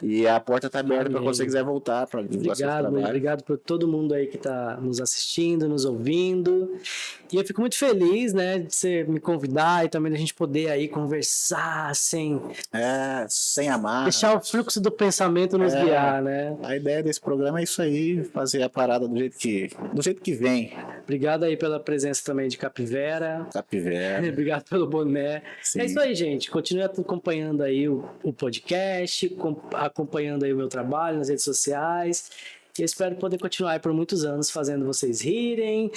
E a porta está aberta para quando você quiser voltar para divulgar seu trabalho. Obrigado por todo mundo aí que está nos assistindo, nos ouvindo. E eu fico muito feliz, né, de você me convidar e também da gente poder aí conversar sem amarra. Deixar o fluxo do pensamento nos guiar, né? A ideia desse programa é isso aí, fazer a parada do jeito que vem. Obrigado aí pela presença também de Capivera. Obrigado pelo boné. Sim. É isso aí, gente. Continue acompanhando aí o podcast, acompanhando aí o meu trabalho nas redes sociais. E eu espero poder continuar aí por muitos anos fazendo vocês rirem,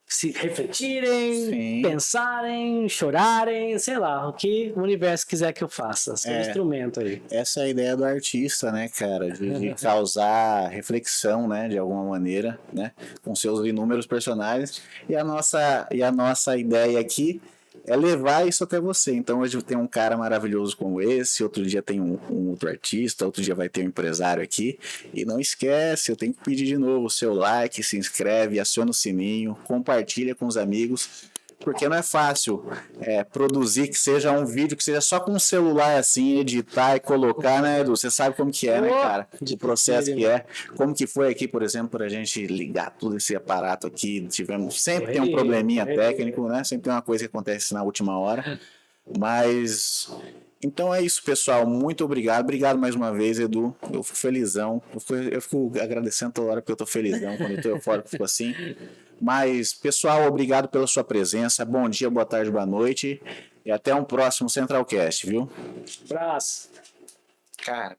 se refletirem, Sim. pensarem, chorarem, sei lá, o que o universo quiser que eu faça. Seu instrumento aí. Essa é a ideia do artista, né, cara? De causar reflexão, né, de alguma maneira, né? Com seus inúmeros personagens. E a nossa ideia aqui é levar isso até você. Então hoje tem um cara maravilhoso como esse, outro dia tem um outro artista, outro dia vai ter um empresário aqui. E não esquece, eu tenho que pedir de novo o seu like, se inscreve, aciona o sininho, compartilha com os amigos, porque não é fácil produzir que seja um vídeo que seja só com um celular assim, editar e colocar, né, Edu? Você sabe como que é, né, cara? O processo que é. Como que foi aqui, por exemplo, pra gente ligar todo esse aparato aqui, sempre tem um probleminha técnico, né? Sempre tem uma coisa que acontece na última hora. Mas... Então é isso, pessoal. Muito obrigado. Obrigado mais uma vez, Edu. Eu fico felizão. Eu fico agradecendo toda hora porque eu tô felizão. Quando eu tô eufórico, eu fico assim. Mas, pessoal, obrigado pela sua presença. Bom dia, boa tarde, boa noite. E até um próximo Centralcast, viu? Abraço. Cara.